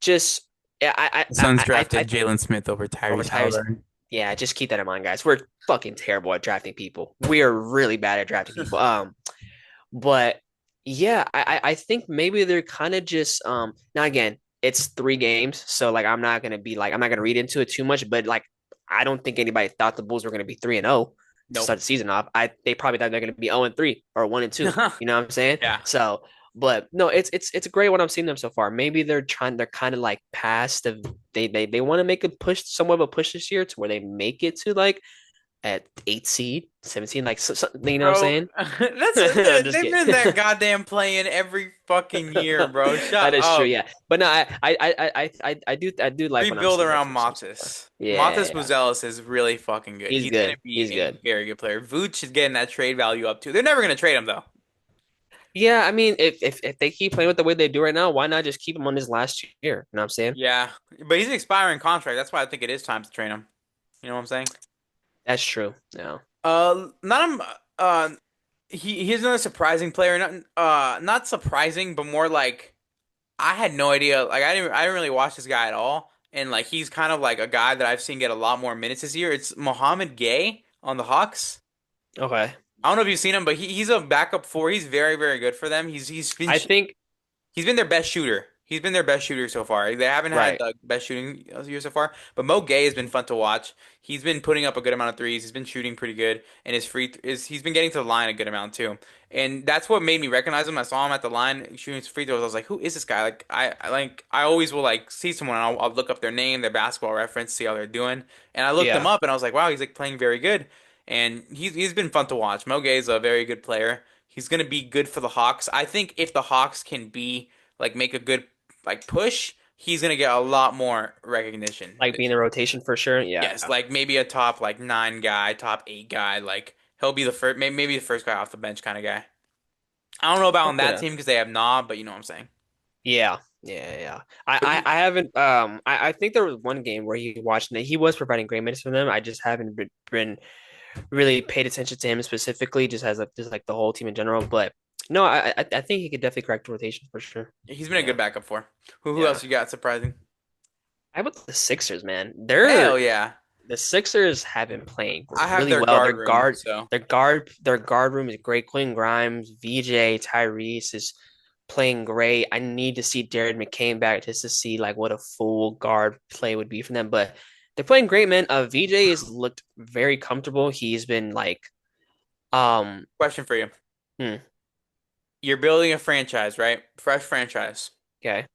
just yeah, The Suns I drafted think Jalen Smith over over Tyrese Tyrese. Halliburton. Yeah, just keep that in mind, guys. We're fucking terrible at drafting people. We are really bad at drafting people. But yeah, I think maybe they're kind of just now again, it's 3 games, so like I'm not gonna read into it too much, but like I don't think anybody thought the Bulls were gonna be 3-0 to Nope. start the season off. They probably thought they're gonna be 0-3 or 1-2. You know what I'm saying? Yeah. So but no, it's great what I'm seeing them so far. Maybe they're kind of like past of they want to make a push, somewhat of a push this year to where they make it to like at 8 seed, 17, like you know what I'm Bro, saying? I'm just they've kidding. been that goddamn playing every fucking year, bro. Shut That is true, up. yeah. But no, I do like what I'm Rebuild seeing them around from so far. Matis. Matis Yeah, Buzelis is really fucking good. he's He's gonna good. be He's a good. very good player. Vooch is getting that trade value up too. They're never gonna trade him though. Yeah, I mean, if they keep playing with the way they do right now, why not just keep him on his last year? You know what I'm saying? Yeah, but he's an expiring contract. That's why I think it is time to trade him. You know what I'm saying? That's true. Yeah. Not him. He's another surprising player. Not surprising, but more like I had no idea. Like I didn't really watch this guy at all, and like he's kind of like a guy that I've seen get a lot more minutes this year. It's Mohamed Gay on the Hawks. Okay. I don't know if you've seen him, but he's a backup four. He's very very good for them. I think He's been their best shooter. He's been their best shooter so far. They haven't had right. the best shooting year so far, but Mo Gay has been fun to watch. He's been putting up a good amount of threes. He's been shooting pretty good, and he's been getting to the line a good amount too. And that's what made me recognize him. I saw him at the line shooting his free throws. I was like, "Who is this guy?" I always will like see someone, and I'll look up their name, their basketball reference, see how they're doing. And I looked him Yeah. up, and I was like, "Wow, he's like playing very good." And he's been fun to watch. Mo Gay is a very good player. He's gonna be good for the Hawks. I think if the Hawks can be like make a good like push, he's gonna get a lot more recognition Like this being in year. rotation for sure. Yeah. Yes, like maybe a top like 9 guy, top 8 guy. Like he'll be the first, maybe the first guy off the bench kind of guy. I don't know about on Okay. that team because they have Nah, but you know what I'm saying. Yeah. Yeah, yeah. But he, I haven't I think there was one game where he watched and he was providing great minutes for them. I just haven't been really paid attention to him specifically, just as like just like the whole team in general. But No, I think he could definitely crack the rotation for sure. He's been a Yeah. good backup for. Who Yeah. else you got surprising? How about the Sixers, man? Hell yeah. The Sixers have been playing I have really their well. guard room, so Their guard room is great. Quinn Grimes, VJ, Tyrese is playing great. I need to see Jared McCain back just to see like what a full guard play would be for them. But they're playing great, man. VJ has looked very comfortable. He's been like um question for you. hmm, You're building a franchise, right? Fresh franchise. okay.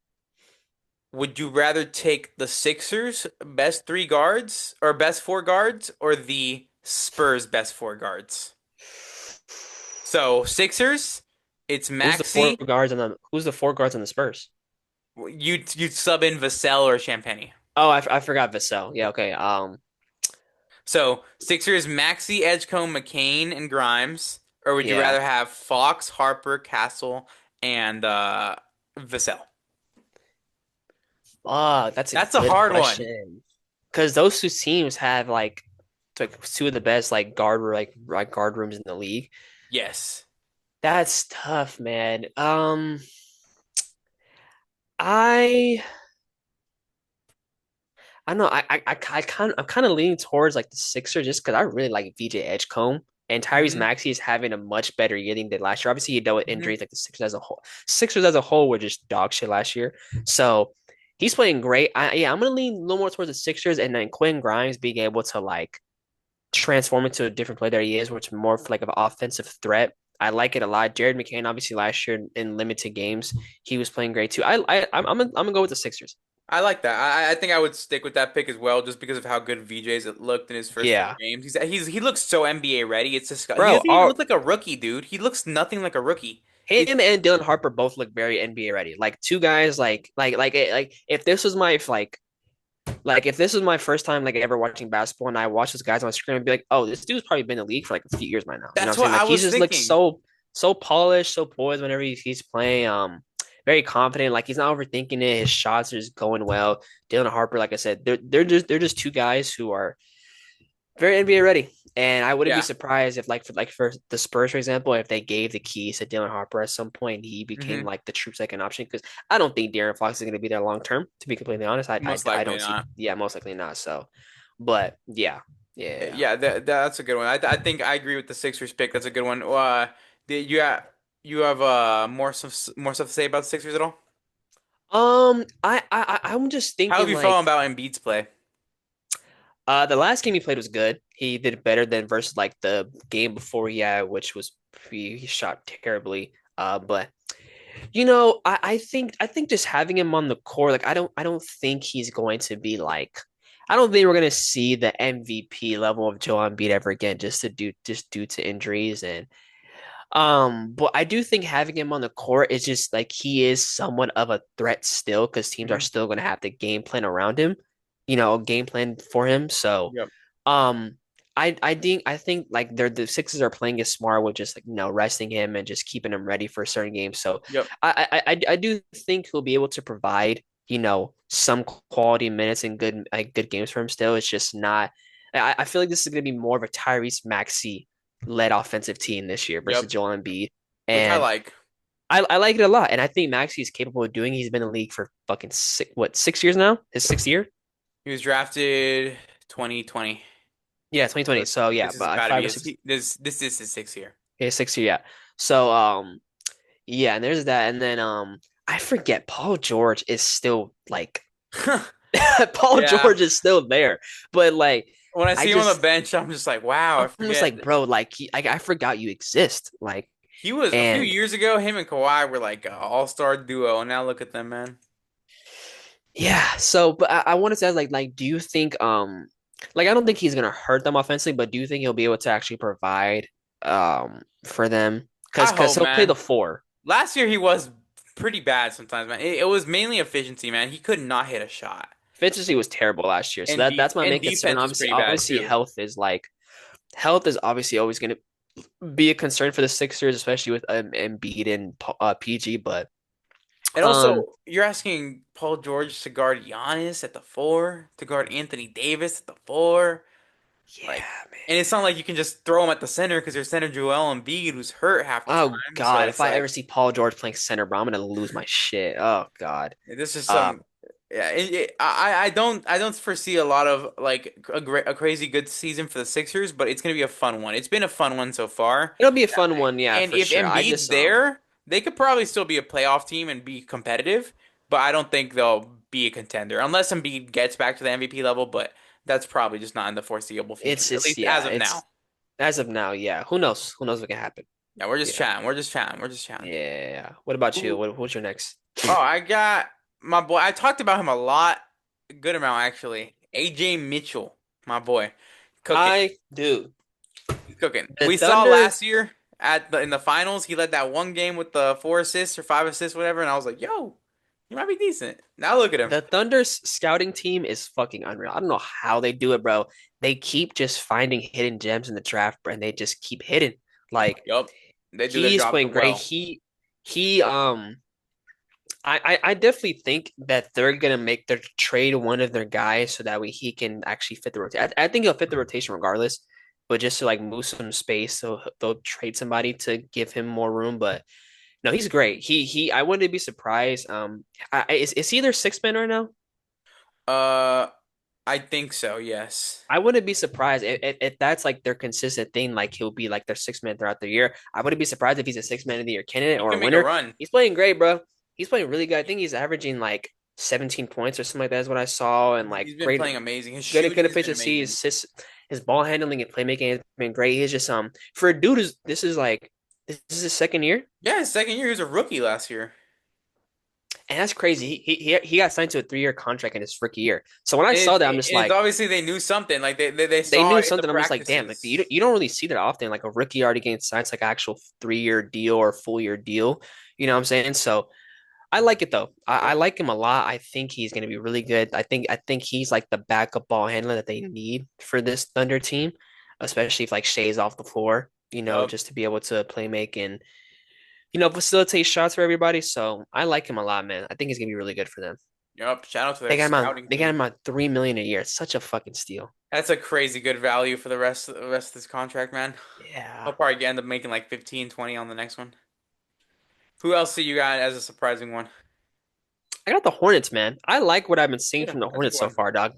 Would you rather take the Sixers best three guards or best four guards or the Spurs best four guards? So Sixers, it's Maxey. Who's the four guards on the Spurs? You'd sub in Vassell or Champagnie. Oh, I forgot Vassell. Yeah, okay. So Sixers, Maxey, Edgecombe, McCain, and Grimes, or would you Yeah. rather have Fox, Harper, Castle, and Vassell? That's a That's a good hard one. question. Because those two teams have like two of the best like guard rooms in the league. Yes. That's tough, man. I I don't know. I'm kind of leaning towards like the Sixers just because I really like VJ Edgecombe and Tyrese hmm Maxey is having a much better year than he did last year. Obviously, he dealt with hmm injuries like the Sixers as a whole were just dog shit last year. So he's playing great. I'm gonna lean a little more towards the Sixers and then Quinn Grimes being able to like transform into a different player that he is, which is more of like an offensive threat. I like it a lot. Jared McCain, obviously last year in limited games, he was playing great too. I'm gonna go with the Sixers. I like that. I think I would stick with that pick as well, just because of how good VJ's looked in his first four Yeah, games. He looks so NBA ready. It's just he bro. doesn't even look like a rookie, dude. He looks nothing like a rookie. It, Him and Dylan Harper both look very NBA ready. Like two guys, like if this was my like if this was my first time like ever watching basketball and I watch those guys on my screen, I'd be like, oh, this dude's probably been in the league for like a few years by now. You know that's what I'm saying? what I Like he was just looks thinking. so polished, so poised whenever he's playing. Very confident. Like he's not overthinking it. His shots are just going well. Dylan Harper, like I said, they're just two guys who are very NBA ready. And I wouldn't be Yeah. surprised if for the Spurs, for example, if they gave the keys to Dylan Harper at some point, he became hmm like the true second option. Because I don't think De'Aaron Fox is going to be there long term. To be completely honest, Most I likely don't see. not. Yeah, most likely not. So, but yeah, yeah. Yeah, that's a good one. I think I agree with the Sixers pick. That's a good one. You have more stuff to say about the Sixers at all? I'm just How have thinking you felt like about Embiid's play? the last game he played was good. He did better than versus like the game before he had, which was he shot terribly. But I think just having him on the court, like I don't think he's going to be like I don't think we're gonna see the MVP level of Joel Embiid ever again, just due to injuries and but I do think having him on the court is just like he is somewhat of a threat still because teams are hmm still gonna have to game plan around him, game plan for him. So Yep. um, I think like the Sixers are playing it smart with just like resting him and just keeping him ready for a certain game. So Yep. I do think he'll be able to provide some quality minutes and good games for him. Still, it's just not. I feel like this is going to be more of a Tyrese Maxey led offensive team this year versus Yep. Joel Embiid, Which I and like. I like it a lot. And I think Maxey is capable of doing. He's been in the league for fucking 6 years now. His sixth year. He was drafted 2020. Yeah, 2020. So So yeah, this has but like got to five be or six. this is his sixth year. Yeah, 6 year. Yeah. So yeah, and there's that, and then I forget Paul George is still like Paul Yeah. George is still there, but like When I I see him on the just bench, I'm just like, wow, I I'm just forget. like bro, like I forgot you exist, like He was a few and years ago, him and Kawhi were like an all-star duo, and now look at them, man. yeah. So, but I wanted to ask do you think like I don't think he's gonna hurt them offensively, but do you think he'll be able to actually provide for them? I Because hope, he'll play the man. four. Last year he was pretty bad sometimes, man. It was mainly efficiency, man. He could not hit a shot. Efficiency was terrible last year, so that's my And main concern. defense was pretty bad Obviously, too. health is obviously always going to be a concern for the Sixers, especially with Embiid and PG. But And um, also, you're asking Paul George to guard Giannis at the four, to guard Anthony Davis at the four. Like, Yeah, and it's man. not like you can just throw him at the center because there's center Joel Embiid who's hurt half the Oh time. So God, if it's I ever like see Paul George playing center, bro, I'm gonna lose my shit. Oh God. this is Um, some. Yeah, I don't foresee a lot of like a crazy good season for the Sixers, but it's gonna be a fun one. It's been a fun one so far. it'll be a fun one, yeah, And for if sure. I Embiid's just there, they could probably still be a playoff team and be competitive, but I don't think they'll be a contender unless Embiid gets back to the MVP level, but that's probably just not in the foreseeable future, at it's least as yeah, of now. it's as of now, yeah. Who knows? Who knows what can happen? Yeah, we're just Yeah. chatting. We're just chatting. We're just chatting. Yeah. What about you? Ooh. What's your next? Oh, I got my boy. I talked about him a lot, a good amount actually. AJ Mitchell, my boy, cooking. I do. He's cooking. The We saw Thunder, last year in the finals, he led that one game with the 4 assists or 5 assists, whatever, and I was like, yo, he might be decent. Now look at him. the Thunder's scouting team is fucking unreal. I don't know how they do it, bro. They keep just finding hidden gems in the draft, bro, and they just keep hitting. Like Yup. They do their he's job playing great. well. He I definitely think that they're gonna make their trade one of their guys so that way he can actually fit the rotation. I think he'll fit the rotation regardless, but just to like move some space, so they'll trade somebody to give him more room. But no, he's great. He I wouldn't be surprised. Is he their sixth man right now? Uh, I think so, yes. I wouldn't be surprised if that's like their consistent thing. Like he'll be like their sixth man throughout the year. I wouldn't be surprised if he's a six man of the year candidate He or a can make a winner. run. He's playing great, bro. He's playing really good. I think he's averaging like 17 points or something like that is what I saw, and like He's been great, playing amazing. His good shooting has been efficiency. amazing. His ball handling and playmaking has been great. He's just for a dude who's this is his second year, Yeah, his second year, he was a rookie last year. and that's crazy. He got signed to a 3 year contract in his rookie year. So when I saw that, I'm just It's like, obviously they knew something. Like they they saw knew it in the something. I'm just like, damn, like practices. you don't really see that often. Like a rookie already getting signed to like an actual 3 year deal or full year deal. You know what I'm saying? So I like it though. I Yep. like him a lot. I think he's gonna be really good. I think he's like the backup ball handler that they need for this Thunder team, especially if like Shay's off the floor. Yep. Just to be able to play make and facilitate shots for everybody. So I like him a lot, man. I think he's gonna be really good for them. Yep. Shout out to their scouting They got team. him on 3 million a year. It's such a fucking steal. That's a crazy good value for the rest of this contract, man. Yeah. He'll probably end up making like 15, 20 on the next one. Who else do you got as a surprising one? I got the Hornets, man. I like what I've been seeing Yeah, from the that's a Hornets good so one. far, dog.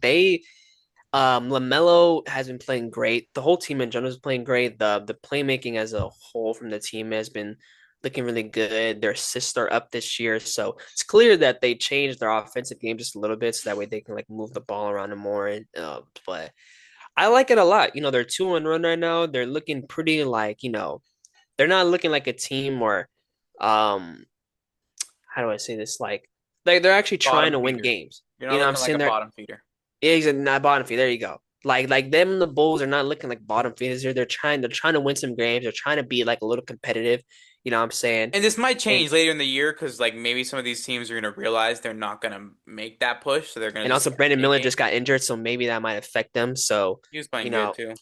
LaMelo has been playing great. The whole team in general is playing great. The playmaking as a whole from the team has been looking really good. Their assists are up this year, so it's clear that they changed their offensive game just a little bit, so that way they can like move the ball around and more. And but I like it a lot. They're 2-1 run right now. They're looking pretty like they're not looking like a team or um how do I say this like they're actually trying Bottom to win feeder. games. You're not I'm looking like saying a they're bottom feeder. not bottom feed. There you go. Like them and the Bulls are not looking like bottom feeders here. They're trying to win some games. They're trying to be like a little competitive. You know what I'm saying? And this might And change later in the year because like maybe some of these teams are gonna realize they're not gonna make that push, so they're gonna and just also start Brandon Miller just tanking. got injured, so maybe that might affect them. So, He was playing you good know, too.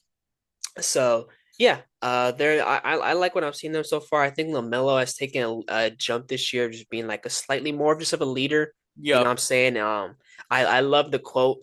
so yeah, they're I like what I've seen them so far. I think LaMelo has taken a jump this year, just being like a slightly more of just of a leader. You know what Yup. I'm saying? I love the quote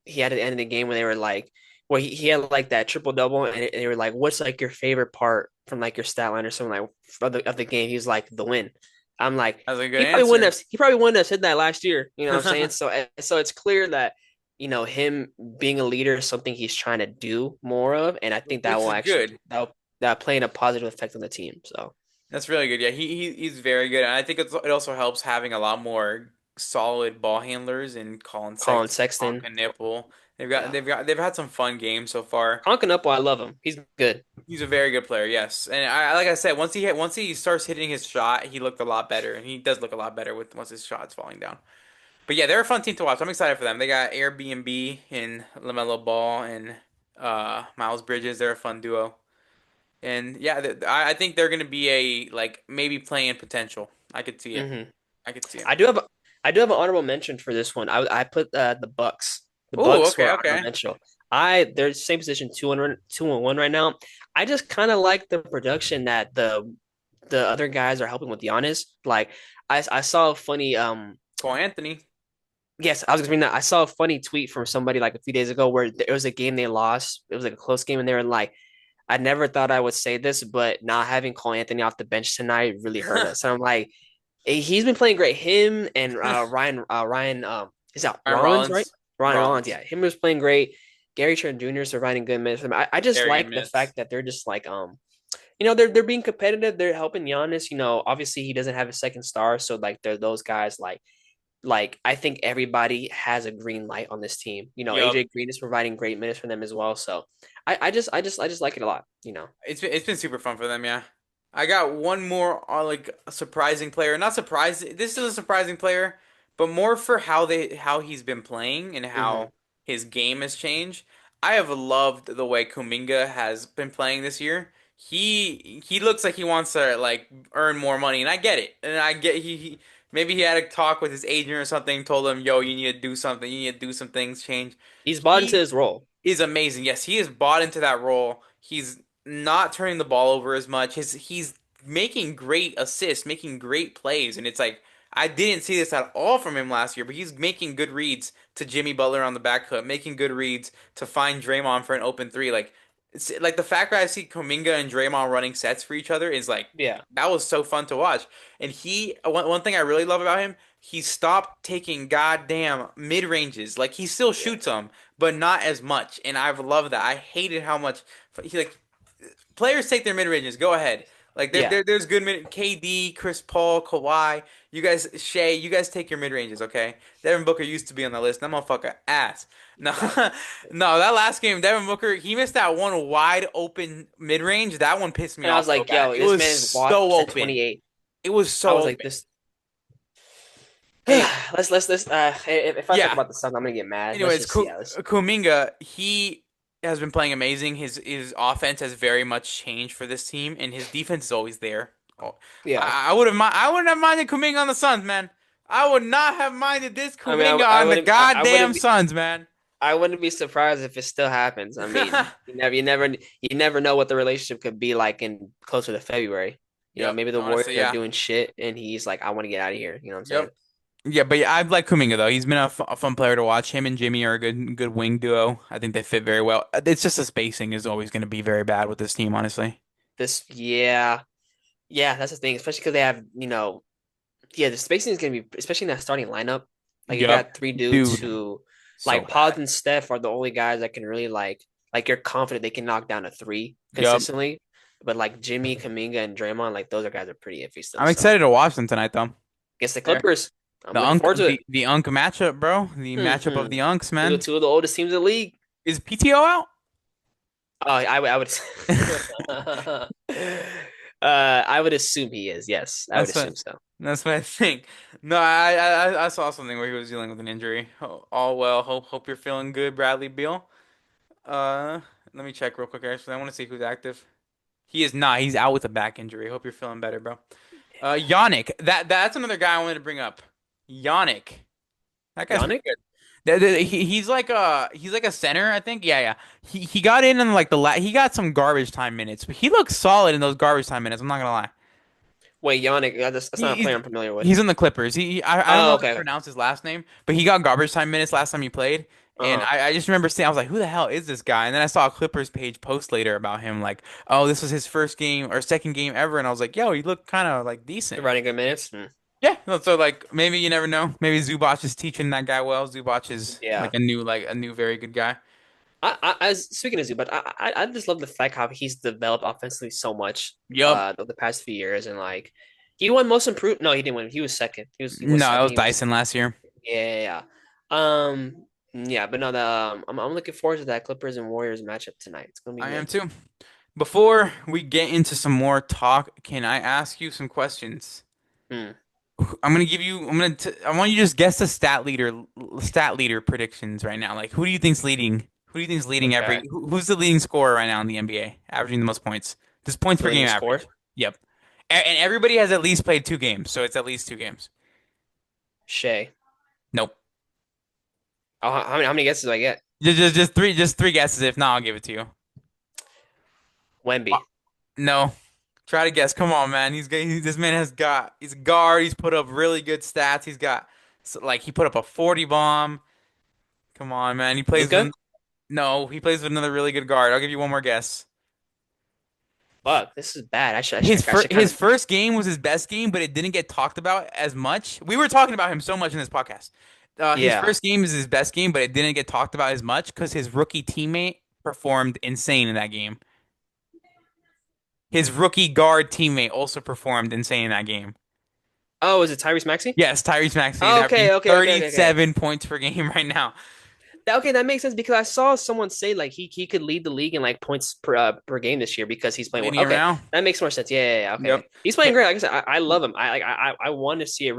he had at the end of the game where they were like, where he had like that triple double, and they were like, "What's like your favorite part from like your stat line or something like of the game?" He's like, "The win." I'm like, That's a good answer. he probably wouldn't have said that last year. You know what I'm saying? So it's clear that him being a leader is something he's trying to do more of, and I think that Which will is actually good. that playing a positive effect on the team. So That's really good. Yeah, he's very good, and I think it also helps having a lot more solid ball handlers in Colin Colin Sexton, Sexton, Honka Nipple. yeah, They've had some fun games so far. Conkanopo, I love him. He's good. He's a very good player, yes. And like I said, once he starts hitting his shot, he looked a lot better, and he does look a lot better with once his shot's falling down. But yeah, they're a fun team to watch. I'm excited for them. They got Airbnb and LaMelo Ball and Miles Bridges. They're a fun duo. And yeah, I think they're gonna be a like maybe playing potential. I could see it. hmm I could see it. I do have I do have an honorable mention for this one. I put the Bucks. The Oh, Bucks okay, were honorable okay. mention. They're same position 2-1 right now. I just kind of like the production that the other guys are helping with Giannis. Like I saw a funny Cole Anthony. Yes, I was gonna bring that. I saw a funny tweet from somebody like a few days ago where it was a game they lost. It was like a close game, and they were like, "I never thought I would say this, but not having Cole Anthony off the bench tonight really hurt us." And I'm like, he's been playing great. Him and Ryan, is that Aaron Rollins, right? Rollins, Ryan Rollins, Rollins, yeah. Him was playing great. Gary Trent Jr. is providing good minutes for him. I just very good like the minutes. fact that they're just like they're being competitive. They're helping Giannis. Obviously he doesn't have a second star, so like they're those guys like I think everybody has a green light on this team. Yup. AJ Green is providing great minutes for them as well. So I just like it a lot. It's been super fun for them, yeah. I got one more like a surprising player. Not surprising. This is a surprising player, but more for how he's been playing and Hmm. how his game has changed. I have loved the way Kuminga has been playing this year. He looks like he wants to like earn more money, and I get it. And I get he maybe he had a talk with his agent or something, told him, "Yo, you need to do something. You need to do some things, change." He's bought into He his role. is amazing. Yes, he is bought into that role. He's not turning the ball over as much. He's making great assists, making great plays, and it's like I didn't see this at all from him last year, but he's making good reads to Jimmy Butler on the back cut, making good reads to find Draymond for an open three. Like it's like the fact that I see Kuminga and Draymond running sets for each other is like Yeah. that was so fun to watch. And one thing I really love about him, he stopped taking goddamn mid ranges. Like he still Yeah. shoots them but not as much. And I've loved that. I hated how much he like players take their mid ranges. Go ahead. Like Yeah. there's good mid KD, Chris Paul, Kawhi. You guys, Shea, you guys take your mid ranges, okay? Devin Booker used to be on the list. That motherfucker ass. No, no, that last game, Devin Booker, he missed that one wide open mid range. That one pissed me And I off was so like, bad. yo, It this was man's so washed at open. 28. It was I so was like, open. this. Hey, Let's. If I talk yeah. about the Suns, I'm gonna get mad. Let's Anyways, just yeah. Let's, Kuminga, he has been playing amazing. His offense has very much changed for this team, and his defense is always there. Oh, yeah. I wouldn't have minded Kuminga on the Suns, man. I would not have minded this I mean, Kuminga on the I goddamn Suns, man. wouldn't be surprised if it still happens. I mean, you never know what the relationship could be like in closer to February. Yep, Maybe the honestly, Warriors are yeah. doing shit, and he's like, I want to get out of here. You know what I'm saying? Yep. Yeah, but yeah, I like Kuminga though. He's been a fun player to watch. Him and Jimmy are a good wing duo. I think they fit very well. It's just the spacing is always going to be very bad with this team, honestly. Yeah, yeah, that's the thing. Especially because they have, yeah, the spacing is gonna be, especially in that starting lineup. Like you Yep. got three dudes Dude, who, so like Pods bad. and Steph, are the only guys that can really like you're confident they can knock down a three Yep. consistently. But like Jimmy, Kaminga, and Draymond, like those are guys are pretty iffy still. I'm So excited to watch them tonight, though. against the There, Clippers, I'm looking forward to it. the Unk matchup, bro. The matchup of Hmm. the Unks, Two, man. two of the oldest teams in the league. Is PTO out? Oh, I would. I would assume he is. Yes, I would That's what assume so. that's what I think. No, I saw something where he was dealing with an injury. All well. Hope you're feeling good, Bradley Beal. Uh, Let me check real quick. Actually, I want to see who's active. He is not. He's out with a back injury. Hope you're feeling better, bro. Yannick. That's another guy I wanted to bring up. Yannick. That guy's pretty Yannick? good. He's like a center, I think. Yeah, yeah. He got in like he got some garbage time minutes, but he looks solid in those garbage time minutes. I'm not gonna lie. Wait, Yannick. That's not a He's player I'm familiar with. he's in the Clippers. I don't know Oh, how to okay. Okay. pronounce his last name, but he got garbage time minutes last time he played. And Uh-huh. I just remember seeing, I was like, who the hell is this guy? And then I saw a Clippers page post later about him, like, oh, this was his first game or second game ever. And I was like, yo, he looked kind of like decent. Running good minutes. Yeah, no, so like maybe you never know. Maybe Zubac is teaching that guy well. Zubac is Yeah. like a new very good guy. Speaking of Zubac, I just love the fact how he's developed offensively so much Yup. the past few years, and like he won most improved. No, he didn't win. He was second. He was No, that second. was Dyson last year. Yeah, yeah. But no, I'm looking forward to that Clippers and Warriors matchup tonight. It's gonna be I am good. too. Before we get into some more talk, can I ask you some questions? Hmm. I want you to just guess the stat leader predictions right now. Like who do you think's leading Okay. who's the leading scorer right now in the NBA, averaging the most points? Just points per Leading game score? average. Yep. And everybody has at least played 2 games, so it's at least 2 games. Shea. Nope. Oh, how many guesses do I get? Just three guesses. If not, I'll give it to you. Uh, Wemby. No. Try to guess. Come on, man. This man he's a guard. He's put up really good stats. He's got So, like he put up a 40 bomb. Come on, man. He plays with Luca? no, he plays with another really good guard. I'll give you one more guess. Fuck, this is bad. I should kind His of. first game was his best game, but it didn't get talked about as much. We were talking about him so much in this podcast. His Yeah. first game is his best game, but it didn't get talked about as much because his rookie teammate performed insane in that game. His rookie guard teammate also performed insane in that game. Oh, is it Tyrese Maxey? Yes, Tyrese Maxey is Oh, averaging okay. 37 points per game right now. Okay, that makes sense because I saw someone say like he could lead the league in like points per game this year because he's playing well. Leading Okay, around. that makes more sense. Yeah. Okay, Yep. he's playing great. Like I said, I love him. I want to see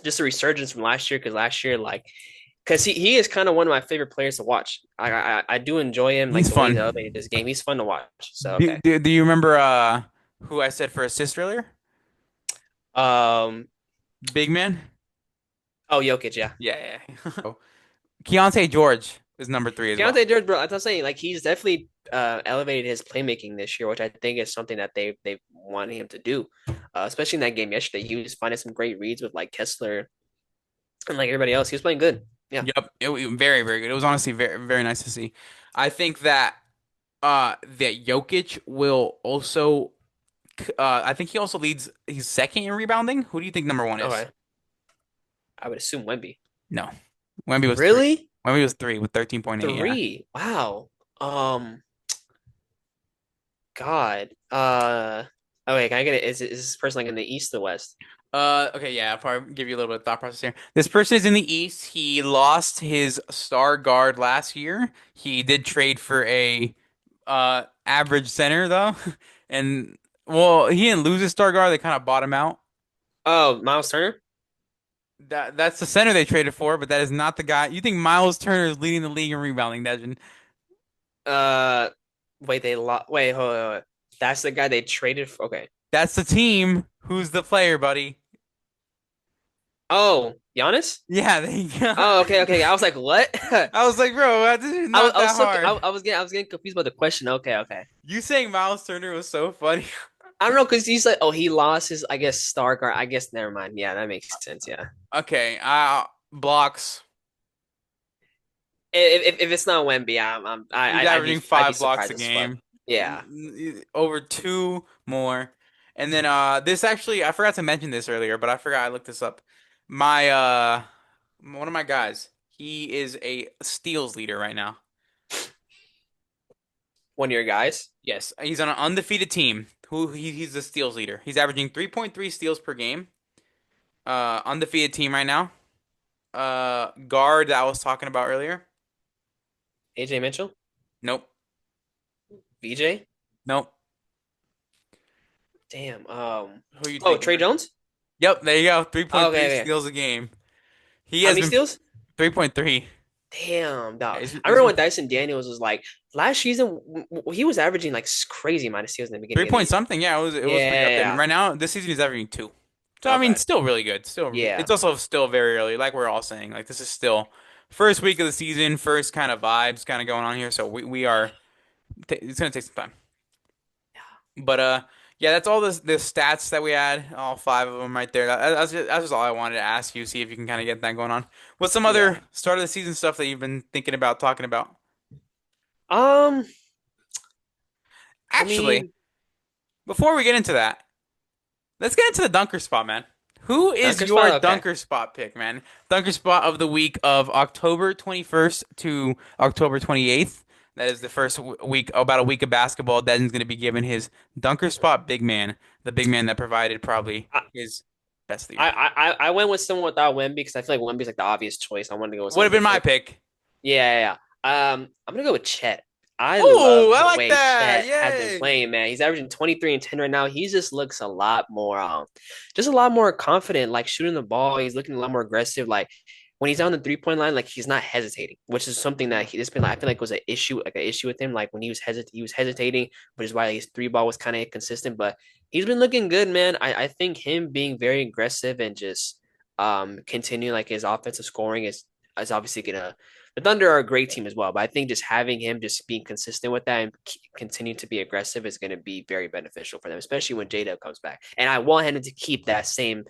just a resurgence from last year because last year because he is kind of one of my favorite players to watch. I do enjoy him like He's the way he's fun. elevated this game. He's fun to watch. So Do, okay. do, do you remember who I said for assist earlier? Um. Big man? Oh, Jokic. Yeah. Yeah. Keontae George is number three as well. Keontae George, bro, I'm saying like he's definitely elevated his playmaking this year, which I think is something that they wanted him to do. Especially in that game yesterday, he was finding some great reads with like Kessler and like everybody else. He was playing good. Yeah. Yep, very very good. It was honestly very very nice to see. I think that Jokic will also I think he also leads he's second in rebounding. Who do you think number one is? Okay. I would assume Wemby. No. Wemby was three. Really? Wemby was three with 13.8, yeah. Three. Wow. God. Okay, can I get it? Is this person like in the East or West? Okay, yeah, I'll probably give you a little bit of thought process here. This person is in the East. He lost his star guard last year. He did trade for a average center though. And well, he didn't lose his star guard, they kind of bought him out. Oh, Miles Turner? That's the center they traded for, but that is not the guy. You think Miles Turner is leading the league in rebounding, Dejin? Uh, wait, they lost. Wait, hold on. That's the guy they traded for. Okay. That's the team. Who's the player, buddy? Oh, Giannis? Yeah, there you go. Oh, okay. I was like, what? I was like, bro, this is not I was that so hard. I was getting confused about the question. Okay. You saying Miles Turner was so funny. I don't know because he's like, oh, he lost his, I guess, star guard. I guess never mind. Yeah, that makes sense. Yeah. Okay, blocks. If it's not Wemby, He's averaging I'd be five blocks surprised a as fuck. game. Yeah. Over two more. And then this actually I forgot to mention this earlier, but I forgot I looked this up. My one of my guys, he is a steals leader right now. One of your guys. Yes, he's on an undefeated team. He's the steals leader. He's averaging 3.3 steals per game. Undefeated team right now. Guard that I was talking about earlier. AJ Mitchell, Nope. VJ. Nope. Damn. Who you Oh, thinking? Trey Jones. Yep, there you go. Oh, 3.3 okay. steals a game. He How has many been steals? 3.3. Damn, Yeah, dog. I he's remember been when Dyson Daniels was like last season, he was averaging like crazy amount of steals in the three beginning of the point year. something. Yeah, it was pretty up there. And Yeah. right now, this season he's averaging two. So I mean, Okay. still really good. Still, Yeah. it's also still very early. Like we're all saying, like this is still first week of the season, first kind of vibes kind of going on here. So we are. It's gonna take some time. But yeah, that's all the stats that we had. All five of them right there. That's just all I wanted to ask you. See if you can kind of get that going on. What's some Yeah. other start of the season stuff that you've been thinking about talking about? Um, I Actually, mean, before we get into that, let's get into the dunker spot, man. Who is Dunker your spot. Okay. dunker spot pick, man? Dunker spot of the week of October 21st to October 28th. That is the first week, about a week of basketball. Devin's going to be given his dunker spot big man, the big man that provided probably I his best of the year. I went with someone without Wemby because I feel like Wemby's like the obvious choice. I wanted to go with Would have someone been my different. pick. Yeah. I'm gonna go with Chet. I Oh, love I the like way that. Chet has been Yay. playing, man. He's averaging 23 and 10 right now. He just looks a lot more just a lot more confident, like shooting the ball. He's looking a lot more aggressive. Like when he's on the 3 point line, like he's not hesitating, which is something that he's been like, I feel like was an issue with him. Like when he was hesitating, which is why his three ball was kind of inconsistent. But he's been looking good, man. I think him being very aggressive and just continue like his offensive scoring is obviously gonna the Thunder are a great team as well, but I think just having him just being consistent with that and continue to be aggressive is going to be very beneficial for them, especially when J-Dub comes back. And I want him to keep that same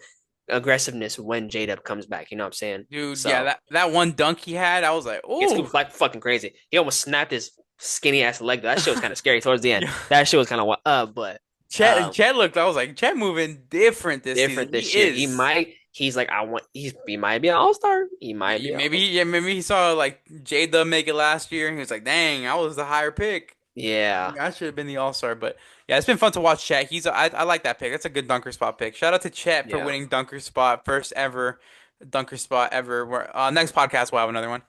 aggressiveness when J-Dub comes back. You know what I'm saying? Dude, yeah, So that one dunk he had, I was like, it's oh, like fucking crazy. He almost snapped his skinny ass leg. That shit was kind of scary towards the end. yeah. That shit was kind of but Chet um, Chet looked. I was like, Chet moving different this season. different He this year. is. He's like, he might be an all-star. He might be an Maybe all-star. yeah, maybe he saw like J Dub make it last year, and he was like, "Dang, I was the higher pick. Yeah. I should have been the All Star." But yeah, it's been fun to watch Chet. I like that pick. That's a good dunker spot pick. Shout out to Chet for Yeah. winning dunker spot, first ever dunker spot ever. Next podcast we'll have another one.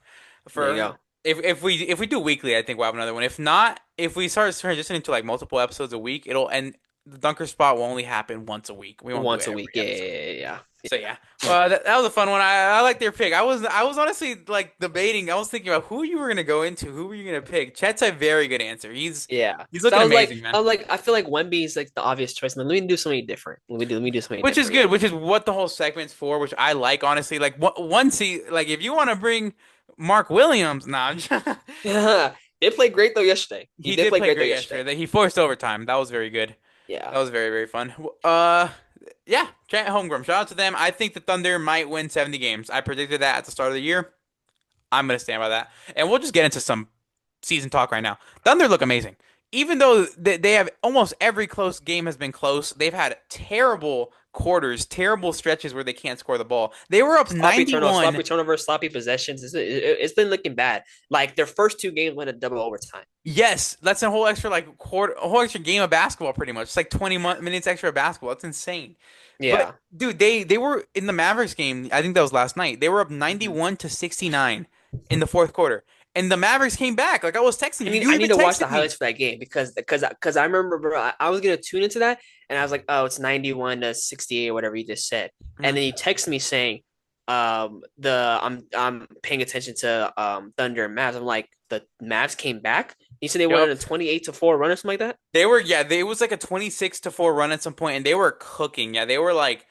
There you For go. if we do weekly, I think we'll have another one. If not, if we start transitioning to like multiple episodes a week, it'll and the dunker spot will only happen once a week. We won't do it Once a every week. Yeah, yeah, episode. yeah, yeah. So yeah, well that was a fun one. I like their pick. I was honestly like debating. I was thinking about who you were gonna go into. Who were you gonna pick? Chet's a very good answer. Yeah. He's So looking amazing, man. I feel like Wemby is like the obvious choice. Let me do something different. Let me do something Which is different. good. Which is what the whole segment's for. Which I like honestly. Like once he like if you want to bring Mark Williams, nah, Yeah. Did play great though yesterday. He he did did play play great though great yesterday. yesterday. That he forced overtime. That was very good. Yeah. That was very very fun. Yeah, Chet Holmgren. Shout out to them. I think the Thunder might win 70 games. I predicted that at the start of the year. I'm gonna stand by that. And we'll just get into some season talk right now. Thunder look amazing. Even though they have almost every close game has been close, they've had terrible quarters, terrible stretches where they can't score the ball. They were up Sloppy 91. turnover, sloppy possessions. It's been looking bad. Like their first two games went a double overtime. Yes, that's a whole extra like quarter, a whole extra game of basketball pretty much. It's like 20 minutes extra of basketball. That's insane. But Yeah. dude, they were in the Mavericks game. I think that was last night. They were up Mhm. 91 to 69 in the fourth quarter. And the Mavericks came back. Like I was texting you. You I need even to watch the texted me. highlights for that game because I remember, bro, I was gonna tune into that and I was like, oh, it's 91 to 68 or whatever you just said. And Mhm. then you text me saying, I'm paying attention to Thunder and Mavs. I'm like, the Mavs came back. You said they went on Yep. a 28-4 run or something like that? They were yeah, it was like a 26-4 run at some point and they were cooking. Yeah, they were like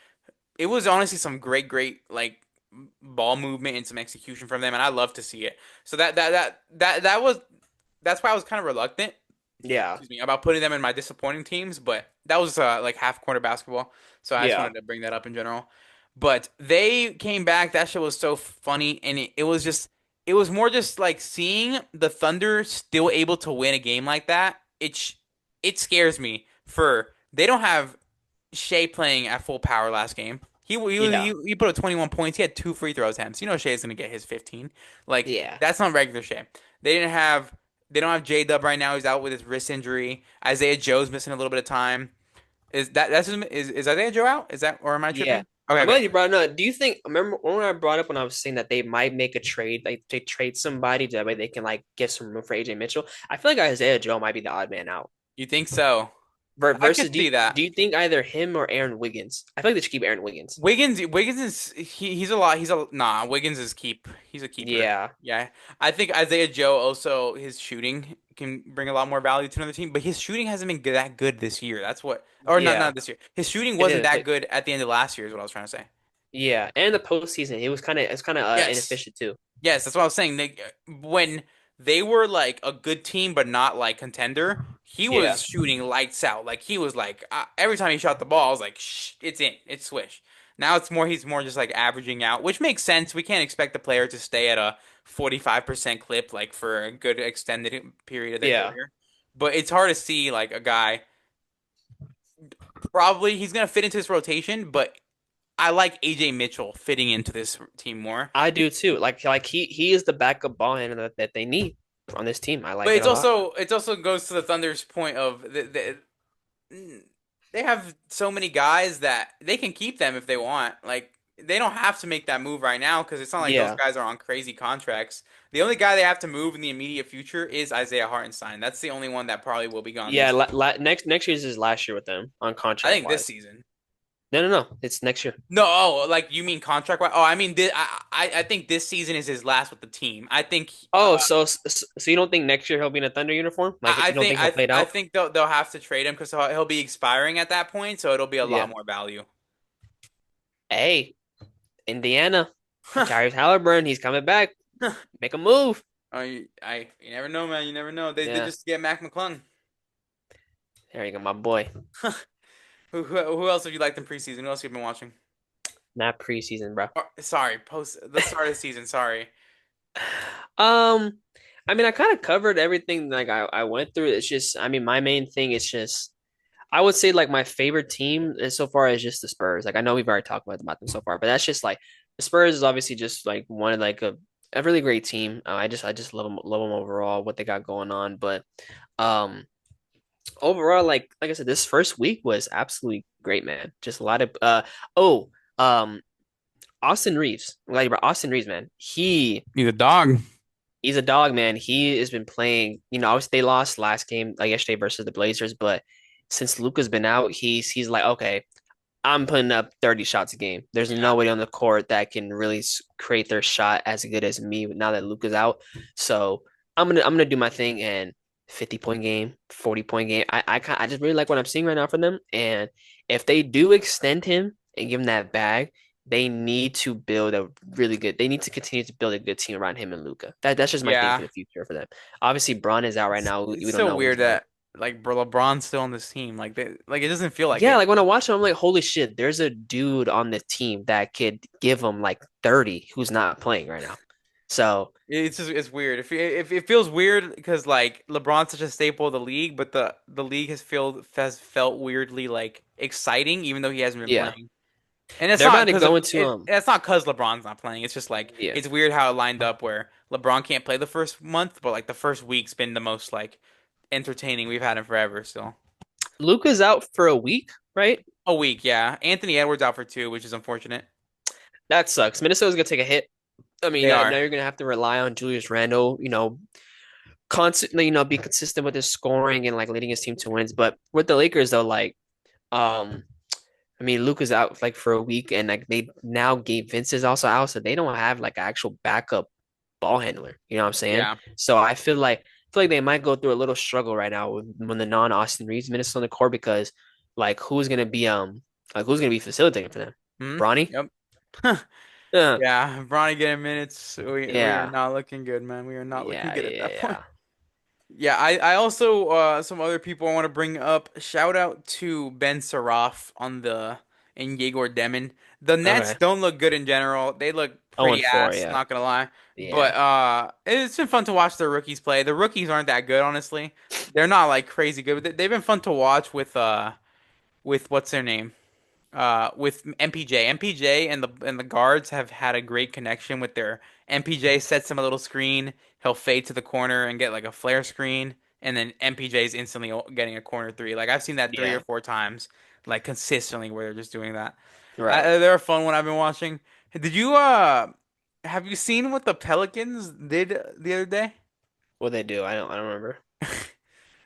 it was honestly some great like ball movement and some execution from them and I love to see it. So that was that's why I was kind of reluctant, Yeah. excuse me, about putting them in my disappointing teams, but that was like half quarter basketball. So I just Yeah. wanted to bring that up in general. But they came back. That shit was so funny and it was just it was more just like seeing the Thunder still able to win a game like that. It scares me for they don't have Shea playing at full power last game. Yeah. He put up 21 points. He had two free throw attempts. You know Shea's gonna get his 15. Like Yeah. that's not regular Shea. They didn't have they don't have J Dub right now. He's out with his wrist injury. Isaiah Joe's missing a little bit of time. Is Isaiah Joe out? Is that or am I Yeah. tripping? Okay, I'm okay. glad you brought it up. Do you think, remember when I brought up when I was saying that they might make a trade, like they trade somebody that way they can like get some room for AJ Mitchell? I feel like Isaiah Joe might be the odd man out. You think so? I Versus, could see that. do you think either him or Aaron Wiggins? I feel like they should keep Aaron Wiggins. Wiggins is he's a lot. He's a nah. Wiggins is keep. He's a keeper. Yeah. Yeah, I think Isaiah Joe also his shooting can bring a lot more value to another team, but his shooting hasn't been that good this year. That's what, or not Yeah. this year. His shooting It wasn't is. that good at the end of last year. Is what I was trying to say. Yeah. And the postseason, it's kind of Yes, inefficient too. yes, that's what I was saying. When they were like a good team, but not like contender, he Yeah. was shooting lights out. Like he was like every time he shot the ball, I was like, Shh, it's in, it's swish. Now it's more he's more just like averaging out, which makes sense. We can't expect the player to stay at a 45% clip like for a good extended period of their Yeah. career. But it's hard to see like a guy probably he's gonna fit into this rotation, but I like AJ Mitchell fitting into this team more. I do too. Like he is the backup ball handler that they need on this team. I But like it a lot. it's also goes to the Thunder's point of they have so many guys that they can keep them if they want. Like they don't have to make that move right now because it's not like those Yeah. guys are on crazy contracts. The only guy they have to move in the immediate future is Isaiah Hartenstein. That's the only one that probably will be gone Yeah, this year. next year's is last year with them on I contract think this wise. season. No. It's next year. No, oh, like you mean contract wise? Oh, I mean, I think this season is his last with the team. I think Oh, so you don't think next year he'll be in a Thunder uniform? Like I you don't think he'll play it I out? think they'll have to trade him because he'll be expiring at that point, so it'll be a lot Yeah. more value. Hey, Indiana, Tyrese Halliburton, he's coming back. Make a move. Oh, you never know, man. You never know. They Yeah. just get Mac McClung. There you go, my boy. Who else have you liked in preseason? Who else have you been watching? not preseason, bro. Sorry, post the start of the season. Sorry. Um, I mean, I kind of covered everything like I went through. It's just, I mean, my main thing is just I would say like my favorite team is so far is just the Spurs. Like I know we've already talked about them so far, but that's just like the Spurs is obviously just like one of like a really great team. I just love them overall what they got going on. But um overall like I said, this first week was absolutely great, man. Just a lot of oh Austin Reeves. Like bro, Austin Reeves, man. He's a dog. He's a dog, man. He has been playing, obviously they lost last game, like yesterday versus the Blazers, but since Luka's been out, he's like, okay, I'm putting up 30 shots a game. There's Yeah. nobody on the court that can really create their shot as good as me now that Luka's out. So I'm gonna do my thing and 50-point game, 40-point game. I just really like what I'm seeing right now from them. And if they do extend him and give him that bag, they need to build a really good. They need to continue to build a good team around him and Luka. That's just my thing for Yeah. the future for them. Obviously, Braun is out right It's, now. it's We don't so know when he's weird back. that like bro, LeBron's still on this team. Like it doesn't feel like Yeah, it. like when I watch him, I'm like, holy shit, there's a dude on the team that could give him like 30 who's not playing right now. So, It's weird. If it feels weird because like LeBron's such a staple of the league, but the league has felt weirdly like exciting even though he hasn't been yeah. playing. And it's They're not about to because of go into it. That's not because LeBron's not playing. It's just like yeah. it's weird how it lined up where LeBron can't play the first month, but like the first week's been the most like entertaining we've had in forever. Still Luka's out for a week, right? a week, yeah. Anthony Edwards out for 2, which is unfortunate. That sucks. Minnesota's gonna take a hit. I mean, They now are. you're gonna have to rely on Julius Randle, constantly, be consistent with his scoring and like leading his team to wins. But with the Lakers though, like um I mean, Luka's out like for a week, and like they now Gabe Vince is also out, so they don't have like an actual backup ball handler. You know what I'm saying? Yeah. So I feel like they might go through a little struggle right now when the non-Austin Reeves minutes on the court because like who's gonna be facilitating for them? Hmm. Bronny? Yep. Yeah, Yeah. Bronny getting minutes. We are yeah, not looking good, man. We are not looking yeah, good at that point. yeah. Yeah, I also some other people I want to bring up. Shout out to Ben Saraf on the and Yegor Demon. The Nets Okay. don't look good in general. They look 0 pretty and 4, ass, yeah, not gonna lie. yeah. But it's been fun to watch the rookies play. The rookies aren't that good, honestly. They're not like crazy good, but they've been fun to watch with what's their name? With MPJ. MPJ and the guards have had a great connection with their MPJ sets him a little screen. He'll fade to the corner and get like a flare screen, and then MPJ is instantly getting a corner three. Like I've seen that three or Yeah, four times, like consistently where they're just doing that. right. They're a fun one I've been watching. Did you have you seen what the Pelicans did the other day? What they do? I don't remember.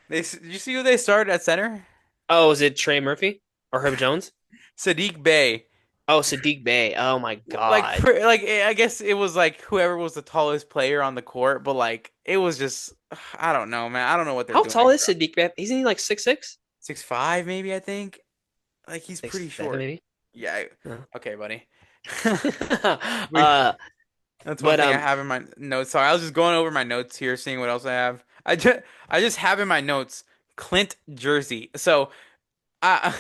Did you see who they started at center? Oh, is it Trey Murphy or Herb Jones? Sadiq Bey. Oh, Sadiq Bey. Oh my Like God. I guess it was like whoever was the tallest player on the court, but like it was just I don't know, man. I don't know what they're How tall doing, is bro. Sadiq Bey? Isn't he like 6'6"? 6'5" maybe I think. Like he's Six pretty seven short. maybe? Yeah. No. Okay, buddy. We Uh, That's one but thing I have in my notes. Sorry, I was just going over my notes here, seeing what else I have. I just have in my notes Clint jersey. So uh,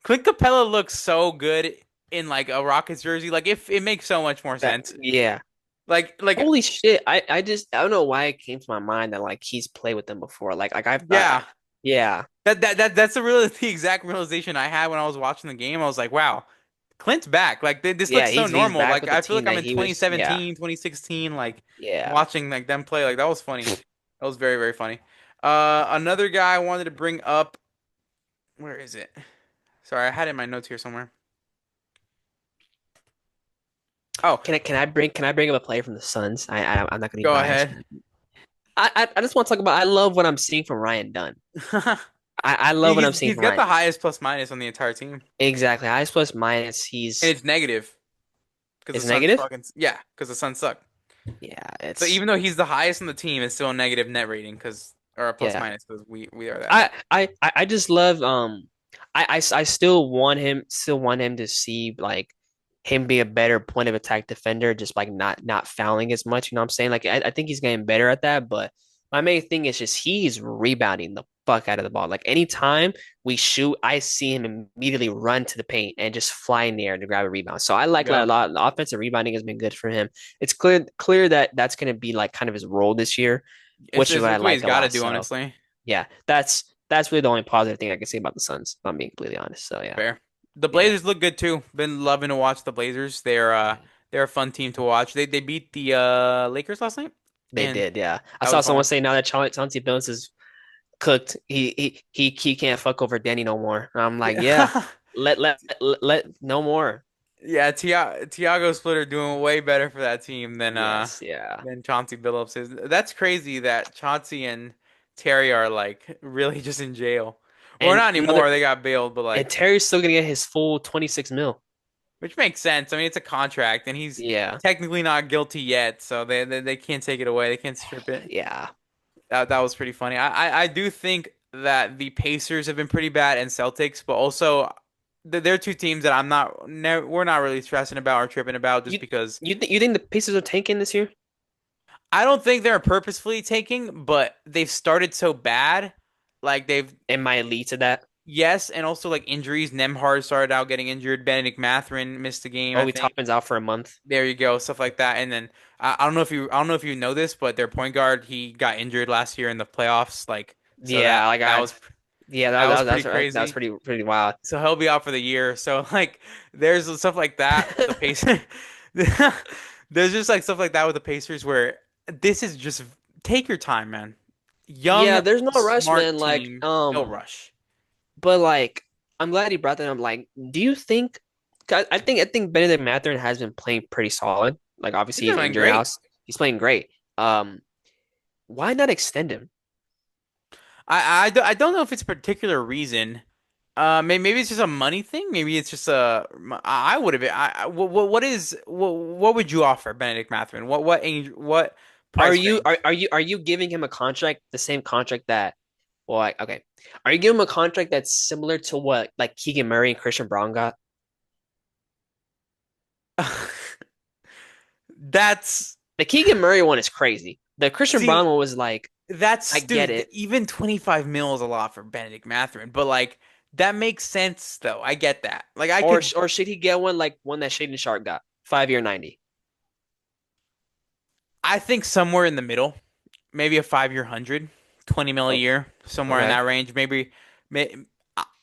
Clint Capella looks so good in like a Rockets jersey. Like if it makes so much more that sense. yeah. Like Holy shit. I don't know why it came to my mind that like he's played with them before. Like yeah. yeah. That's the exact realization I had when I was watching the game. I was like, wow, Clint's back. Like this Yeah, looks so he's normal. back Like with the I feel team like I'm that in he was, yeah. 2017, 2016, like Yeah. watching like them play. Like that was funny. That was very, very funny. Another guy I wanted to bring up. Where is it? Sorry, I had it in my notes here somewhere. Oh, Can I bring up a player from the Suns? I'm not gonna be go biased. ahead. I just want to talk about I love what I'm seeing from Ryan Dunn. I love what I'm seeing He's from got Ryan. the highest plus minus on the entire team, Exactly. Highest plus minus. and He's it's negative because the is Suns negative. fucking yeah, because the Suns suck. Yeah, So it's even though he's the highest on the team, it's still a negative net rating because or a plus yeah. minus because we are that bad. I just love I still want him to see like him be a better point of attack defender, just like not fouling as much. You know what I'm saying? Like I think he's getting better at that, but my main thing is just he's rebounding the fuck out of the ball. Like anytime we shoot, I see him immediately run to the paint and just fly in the air to grab a rebound. So I like that a Yep. lot. The offensive rebounding has been good for him. It's clear that that's going to be like kind of his role this year, which is It's what I what he's like a got to lot. do, So honestly. yeah, that's really the only positive thing I can say about the Suns, if I'm being completely honest. So yeah, Fair. The yeah, Blazers look good too. Been loving to watch the Blazers. They're a fun team to watch. They beat the Lakers last night, they and did. Yeah, I that saw was someone fun. say now that Chauncey Billups is cooked, he can't fuck over Danny no more. And I'm like, yeah, Yeah. let no more. Yeah, Tiago Splitter doing way better for that team Yes, yeah. than Chauncey Billups is. That's crazy that Chauncey and Terry are like really just in jail. Well, And not you know that anymore. They got bailed, but and like, Terry's still gonna get his full 26 mil. which makes sense. I mean, it's a contract, and he's Yeah. technically not guilty yet, so they can't take it away. They can't strip it. Yeah. That was pretty funny. I do think that the Pacers have been pretty bad and Celtics, but also they're two teams that we're not really stressing about or tripping about just You because you think the Pacers are tanking this year? I don't think they're purposefully taking, but they've started so bad. Like they've It might lead to that. yes, and also like injuries. Nemhard started out getting injured. Benedict Mathurin missed the game, I Obi think. Toppin's out for a month. There you go, stuff like that. And then I don't know if you know this, but their point guard he got injured last year in the playoffs. Like so Yeah, like that I was yeah, that was pretty that was crazy. pretty wild. So he'll be out for the year. So like there's stuff like that with the Pacers. There's just like stuff like that with the Pacers where this is just take your time, man. Yeah, Young, there's no rush, man. smart team, no rush. But like I'm glad he brought that up. Like, do you think 'cause I think Benedict Mathurin has been playing pretty solid. Like He's obviously been he's playing injury great. house. He's playing great. Why not extend him? I don't know if it's a particular reason. Maybe it's just a money thing. Maybe it's just a. I would have. What would you offer Benedict Mathurin? What price range? Are you giving him a contract, the same contract that well, okay. Are you giving him a contract that's similar to what like Keegan Murray and Christian Braun got? That's The Keegan Murray one is crazy. The Christian Braun see. one was like, I That's get dude. it. Even 25 mil is a lot for Benedict Mathurin, but like that makes sense though. I get that. Like I could. Or should he get one like one that Shaden Sharp got? 5 year 90. I think somewhere in the middle. Maybe a 5 year 100, 20 mil a Oh, year, somewhere in okay. that range. May,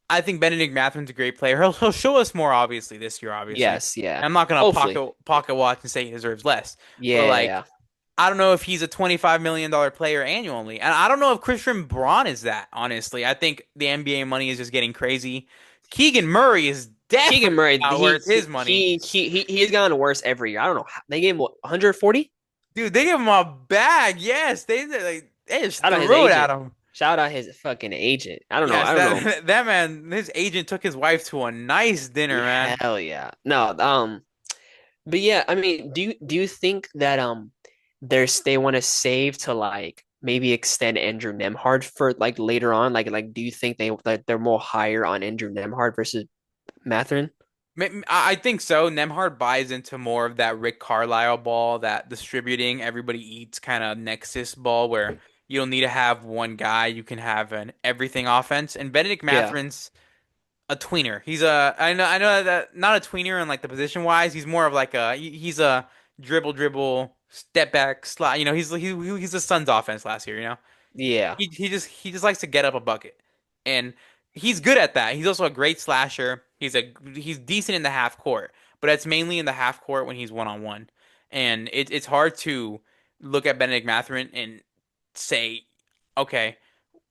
I think Benedict Matherin's a great player. He'll show us more obviously this year, obviously. Yes, yeah. I'm not gonna Hopefully. pocket watch and say he deserves less, but Yeah, like yeah. I don't know if he's a $25 million player annually, and I don't know if Christian Braun is that. Honestly, I think the NBA money is just getting crazy. Keegan Murray is Keegan definitely Murray, not worth his money, he's gotten worse every year. I don't know. They gave him what, 140? dude. They give him a bag. Yes, they just Shout out his threw it at agent. him. Shout out his fucking agent. I don't know. Yes, I don't know. that man, his agent took his wife to a nice dinner, man. Hell yeah. No, but yeah, I mean, do you think that they want to save to like maybe extend Andrew Nemhard for like later on? Like do you think they're more higher on Andrew Nemhard versus Mathurin? I think so. Nemhard buys into more of that Rick Carlisle ball, that distributing, everybody eats kind of Nexus ball where you don't need to have one guy. You can have an everything offense. And Benedict Yeah. Matherin's a tweener. I know that not a tweener in like the position wise. He's more of like he's a dribble, step back, slide. You know, he's the Suns offense last year. You know, Yeah. he just likes to get up a bucket, and he's good at that. He's also a great slasher. He's decent in the half court, but it's mainly in the half court when he's one on one, and it's hard to look at Benedict Mathurin and say, okay,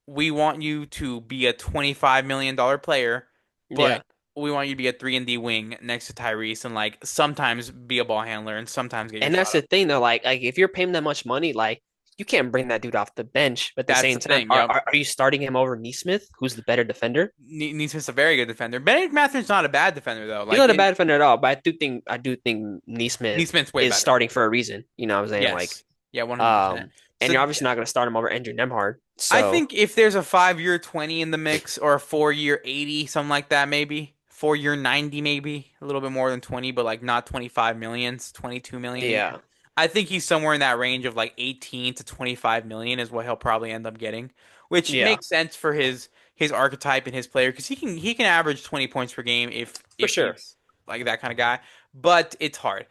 we want you to be a $25 million player, Yeah. but we want you to be a 3-and-D wing next to Tyrese and like sometimes be a ball handler and sometimes get your And shot that's the up. thing though, like if you're paying that much money, like you can't bring that dude off the bench. But at the That's same the time, thing. Yep. are you starting him over Neesmith, who's the better defender? Neesmith's a very good defender. Benedict Mathurin's not a bad defender though. He's Like not a in bad defender at all, but I do think Neesmith Neesmith's way is better. starting for a reason. You know what I'm saying? Like, Yes. Yeah, 100%. um, and So you're obviously not going to start him over Andrew Nemhard. I So think if there's a 5 year 20 in the mix or a 4 year 80, something like that, maybe 4 year 90, maybe a little bit more than 20, but like not 25 millions, 22 million a year. yeah, I think he's somewhere in that range of like 18 to 25 million is what he'll probably end up getting. which Yeah, makes sense for his archetype and his player because he can average 20 points per game for if sure. he's like that kind of guy. But it's hard.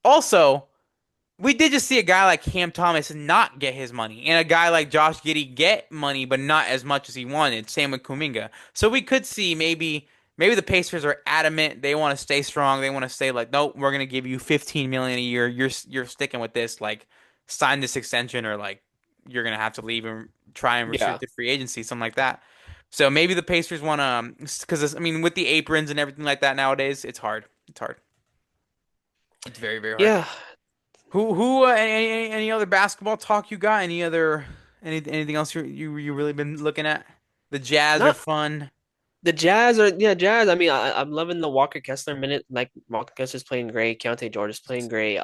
Also, we did just see a guy like Cam Thomas not get his money, and a guy like Josh Giddey get money, but not as much as he wanted. Same with Kuminga. So we could see maybe the Pacers are adamant they want to stay strong. They want to say like, nope, we're gonna give you 15 million a year. You're sticking with this. Like, sign this extension, or like you're gonna have to leave and try and Yeah, restricted free agency, something like that. So maybe the Pacers want to, because I mean, with the aprons and everything like that nowadays, it's hard. It's hard. It's very, very hard. yeah. Who any other basketball talk you got? Anything else you really been looking at? The Jazz are Not fun. the Jazz are yeah, Jazz. I mean, I'm loving the Walker Kessler minute. Like Walker Kessler's playing great. Keontae George is playing great.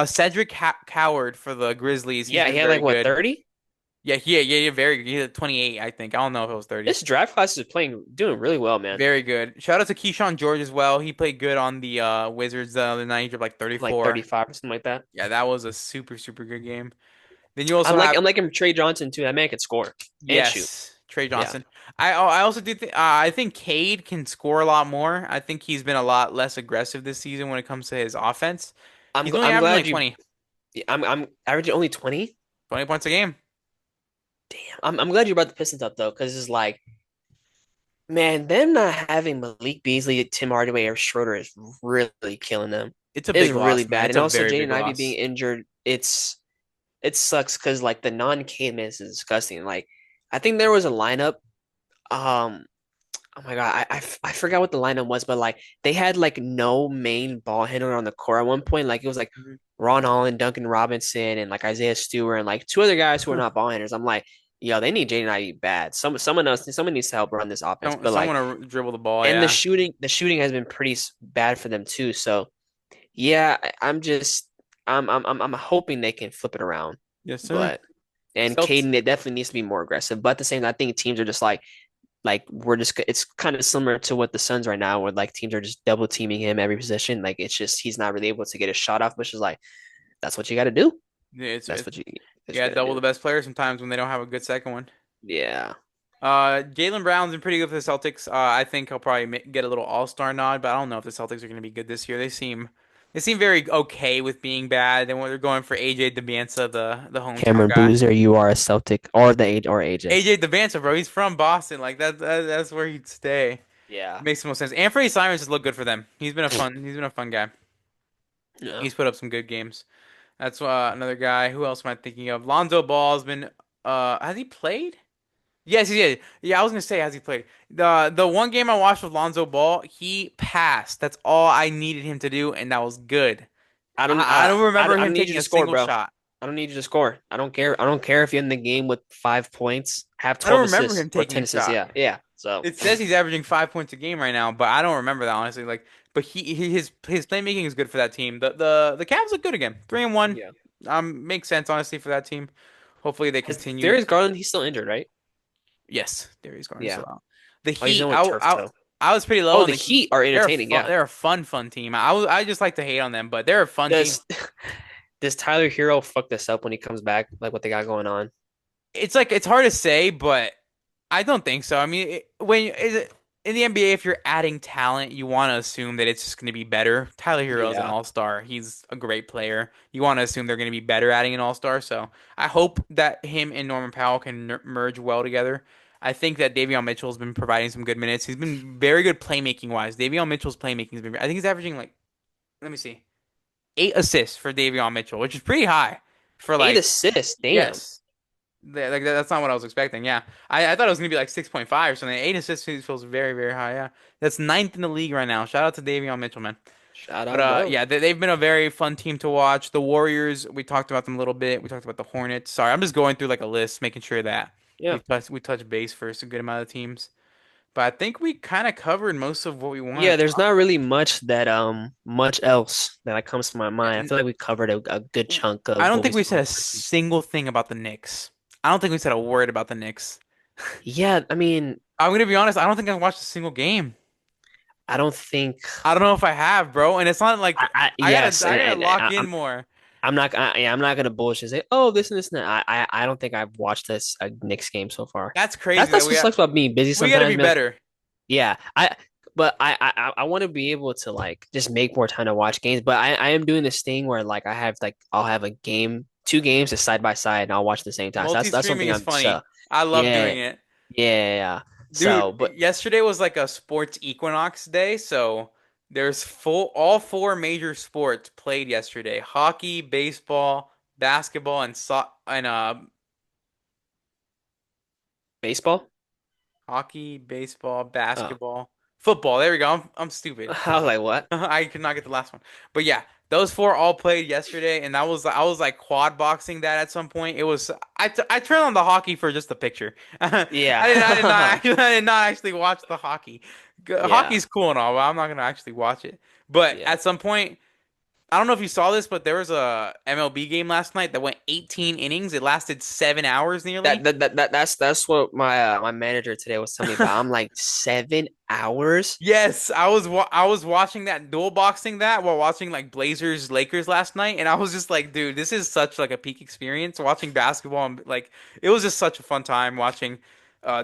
Cedric Coward for the Grizzlies. He's Yeah, been he had very like what good. 30? Yeah, very good. He had 28, I think. I don't know if it was 30. This draft class is playing doing really well, man. Very good. Shout out to Keyshawn George as well. He played good on the Wizards the other night. He dropped like Like 34. 35 or something like that. Yeah, that was a super, super good game. Then you also have I'm like him Trey Johnson too. That man can score and shoot. yes, Trey Yeah. Johnson. I also do think I think Cade can score a lot more. I think he's been a lot less aggressive this season when it comes to his offense. He's only I'm averaging glad like you I'm averaging only 20. 20 points a game. Damn. I'm glad you brought the Pistons up though, because it's like, man, them not having Malik Beasley, Tim Hardaway, or Schroeder is really killing them. It's a It's big really loss, man. bad. It's And a also very big Jaden Ivey being loss. injured, it sucks because like the non-K miss is disgusting. Like I think there was a lineup. Um, oh my God, I forgot what the lineup was, but like they had like no main ball handler on the court at one point. Like it was like Mhm. Ron Holland, Duncan Robinson, and like Isaiah Stewart, and like two other guys who are not ball handlers. I'm like, yo, they need Jaden Ivey bad. someone needs to help run this offense. But like, Someone to dribble the ball, and yeah. the shooting has been pretty bad for them too. So yeah, I'm just I'm hoping they can flip it around. Yes, sir. But and Celt Caden, it definitely needs to be more aggressive. But at the same time, I think teams are just like we're just it's kind of similar to what the Suns right now, where like teams are just double teaming him every position. Like it's just he's not really able to get a shot off, which is like that's what you got to do. yeah, That's what you yeah, got to double do. the best player sometimes when they don't have a good second one. Yeah. Jalen Brown's been pretty good for the Celtics. I think he'll probably get a little All-Star nod, but I don't know if the Celtics are going to be good this year. They seem very okay with being bad. Then when they're going for AJ DeBanza, the hometown Cameron guy. Boozer, you are a Celtic or the eight or AJ. AJ DeBanza, bro, he's from Boston. Like that's where he'd stay. Yeah. Makes the most sense. Anthony Simons has looked good for them. He's been a fun guy. Yeah. He's put up some good games. That's another guy. Who else am I thinking of? Lonzo Ball's been. Has he played? Yes, he did. Yeah, I was gonna say, has he played? The one game I watched with Lonzo Ball, he passed. That's all I needed him to do, and that was good. I don't remember I him don't need you taking to a score, single bro. shot. I don't need you to score. I don't care. I don't care if you're in the game with 5 points, have I don't 12 remember assists him or taking 10 a assists. shot. Yeah. Yeah. So It says he's averaging 5 points a game right now, but I don't remember that honestly. Like, but his playmaking is good for that team. The Cavs look good again. 3-1. yeah. Makes sense honestly for that team. Hopefully they Is continue. Darius Garland, he's still injured, right? Yes, Darius Garland's Yeah. still out. The Oh, he's Heat, in with turf toe. I was pretty low Oh, on the the Heat. Heat are They're entertaining. fun. Yeah. They're a fun team. I just like to hate on them, but they're a fun team. Does does Tyler Hero fuck this up when he comes back? Like what they got going on? It's like it's hard to say, but I don't think so. I mean, in the NBA, if you're adding talent, you want to assume that it's just going to be better. Tyler Hero is an Yeah. all-star. He's a great player. You want to assume they're going to be better adding an all-star. So I hope that him and Norman Powell can merge well together. I think that Davion Mitchell has been providing some good minutes. He's been very good playmaking wise. Davion Mitchell's playmaking has been. I think he's averaging like, let me see, 8 assists for Davion Mitchell, which is pretty high for Eight like assists. Damn. yes. Like that's not what I was expecting. Yeah, I thought it was gonna be like 6.5 or something. 8 assists feels very very high. Yeah, that's ninth in the league right now. Shout out to Davion Mitchell, man. Shout But out, bro. yeah, they've been a very fun team to watch. The Warriors, we talked about them a little bit. We talked about the Hornets. Sorry, I'm just going through like a list, making sure that Yeah. we touch base for a good amount of teams. But I think we kind of covered most of what we Yeah, wanted to there's talk. not really much that much else that like, comes to my mind. I And feel like we covered a good chunk I of don't what we think we said spoke a about. single thing about the Knicks. I don't think we said a word about the Knicks. Yeah, I mean, I'm gonna be honest. I don't think I watched a single game. I don't think I don't know if I have, bro. And it's not like I gotta yes, I gotta and lock in more. Yeah, I'm not gonna bullshit say, oh, this and this and that. I don't think I've watched this a Knicks game so far. That's crazy that That's what sucks about being busy we got to be sometimes, man. better. Yeah, but I want to be able to like just make more time to watch games. But I am doing this thing where like I'll have a game, two games just side by side, and I'll watch at the same time. So that's Multi-streaming something is I'm so funny. I love yeah doing it. yeah. Dude, So, but yesterday was like a sports equinox day, so there's full all four major sports played yesterday. Hockey, baseball, basketball, and baseball. hockey, baseball, Oh, basketball, football. There we go. I'm stupid. I was like, what? I could not get the last one. But yeah, those four all played yesterday, and I was like quad boxing that at some point. It was I turned on the hockey for just the picture. Yeah, I did not actually watch the hockey. yeah, Hockey's cool and all, but I'm not gonna actually watch it. But yeah. at some point, I don't know if you saw this, but there was a MLB game last night that went 18 innings. It lasted 7 hours nearly. That's what my manager today was telling me about. I'm like 7 hours. Yes, I was watching that dual boxing that while watching like Blazers Lakers last night, and I was just like, dude, this is such like a peak experience watching basketball, and like it was just such a fun time watching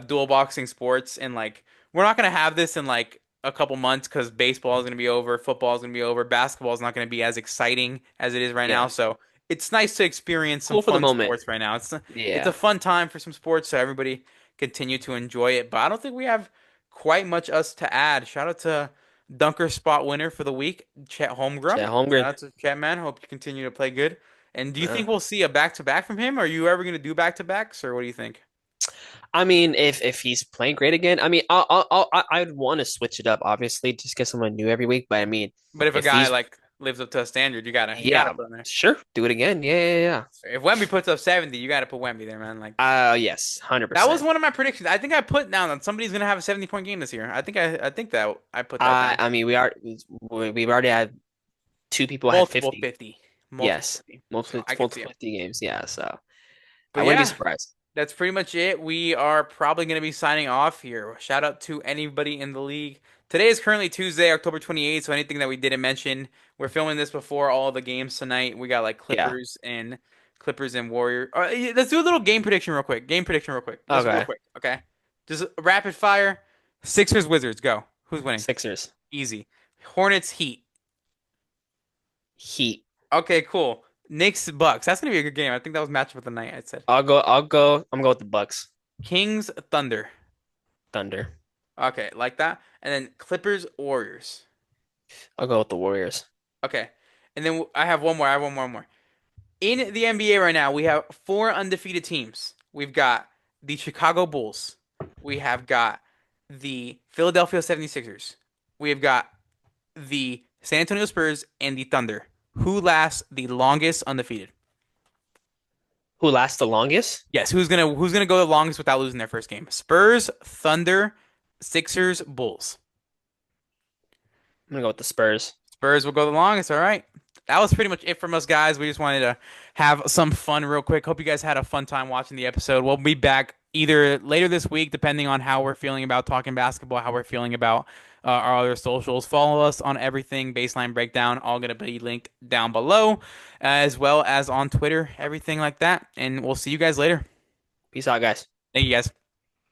dual boxing sports. And like we're not gonna have this in like a couple months because baseball is gonna be over, football is gonna be over, basketball is not gonna be as exciting as it is right now. Yeah, So it's nice to experience some cool for the fun moment. sports right now. It's a Yeah, fun time for some sports, so everybody continue to enjoy it. But I don't think we have quite much us to add. Shout out to Dunker spot winner for the week, Chet Holmgren. yeah, Shout Holmgren. out to Chet, man. Hope you continue to play good. And do you Yeah. think we'll see a back to back from him? Are you ever going to do back to backs, or what do you think? I mean, if he's playing great again, I mean, I'd want to switch it up, obviously, just get someone new every week. But I mean, But if a if guy he's like lives up to a standard, you gotta yeah, put him there. sure, do it again. Yeah, yeah, If Wemby puts up 70, you gotta put Wemby there, man. Like yeah. Yes, that was 100%. one of my predictions. I think I put down that somebody's gonna have a 70-point game this year. I think that I put that down. I mean, we've already had two people have Multiple 50. 50, multiple Yes, 50. So multiple I can see multiple him. 50 games. Yeah, so I But wouldn't be yeah. surprised. That's pretty much it. We are probably going to be signing off here. Shout out to anybody in the league. Today is currently Tuesday, October 28th, so anything that we didn't mention, we're filming this before all the games tonight. We got like Yeah. Clippers and Warrior. Yeah, let's do a little game prediction real quick. Game prediction real quick. Just real Okay. quick, okay? Just rapid fire. Sixers Wizards, go. Who's winning? Sixers. Easy. Hornets Heat. Heat. Okay, cool. Knicks Bucks. That's going to be a good game. I think that was matchup of the night, I said. I'm gonna go with the Bucks. Kings Thunder. Thunder. Okay, like that. And then Clippers Warriors. I'll go with the Warriors. Okay. And then I have one more. I have one more. In the NBA right now, we have four undefeated teams. We've got the Chicago Bulls. We have got the Philadelphia 76ers. We have got the San Antonio Spurs and the Thunder. Who lasts the longest undefeated? Who lasts the longest? Yes, who's gonna go the longest without losing their first game? Spurs, Thunder, Sixers, Bulls. I'm gonna go with the Spurs. Spurs will go the longest. All right. That was pretty much it from us, guys. We just wanted to have some fun real quick. Hope you guys had a fun time watching the episode. We'll be back either later this week, depending on how we're feeling about talking basketball, how we're feeling about our other socials. Follow us on everything, Baseline Breakdown, all going to be linked down below, as well as on Twitter, everything like that. And we'll see you guys later. Peace out, guys. Thank you, guys.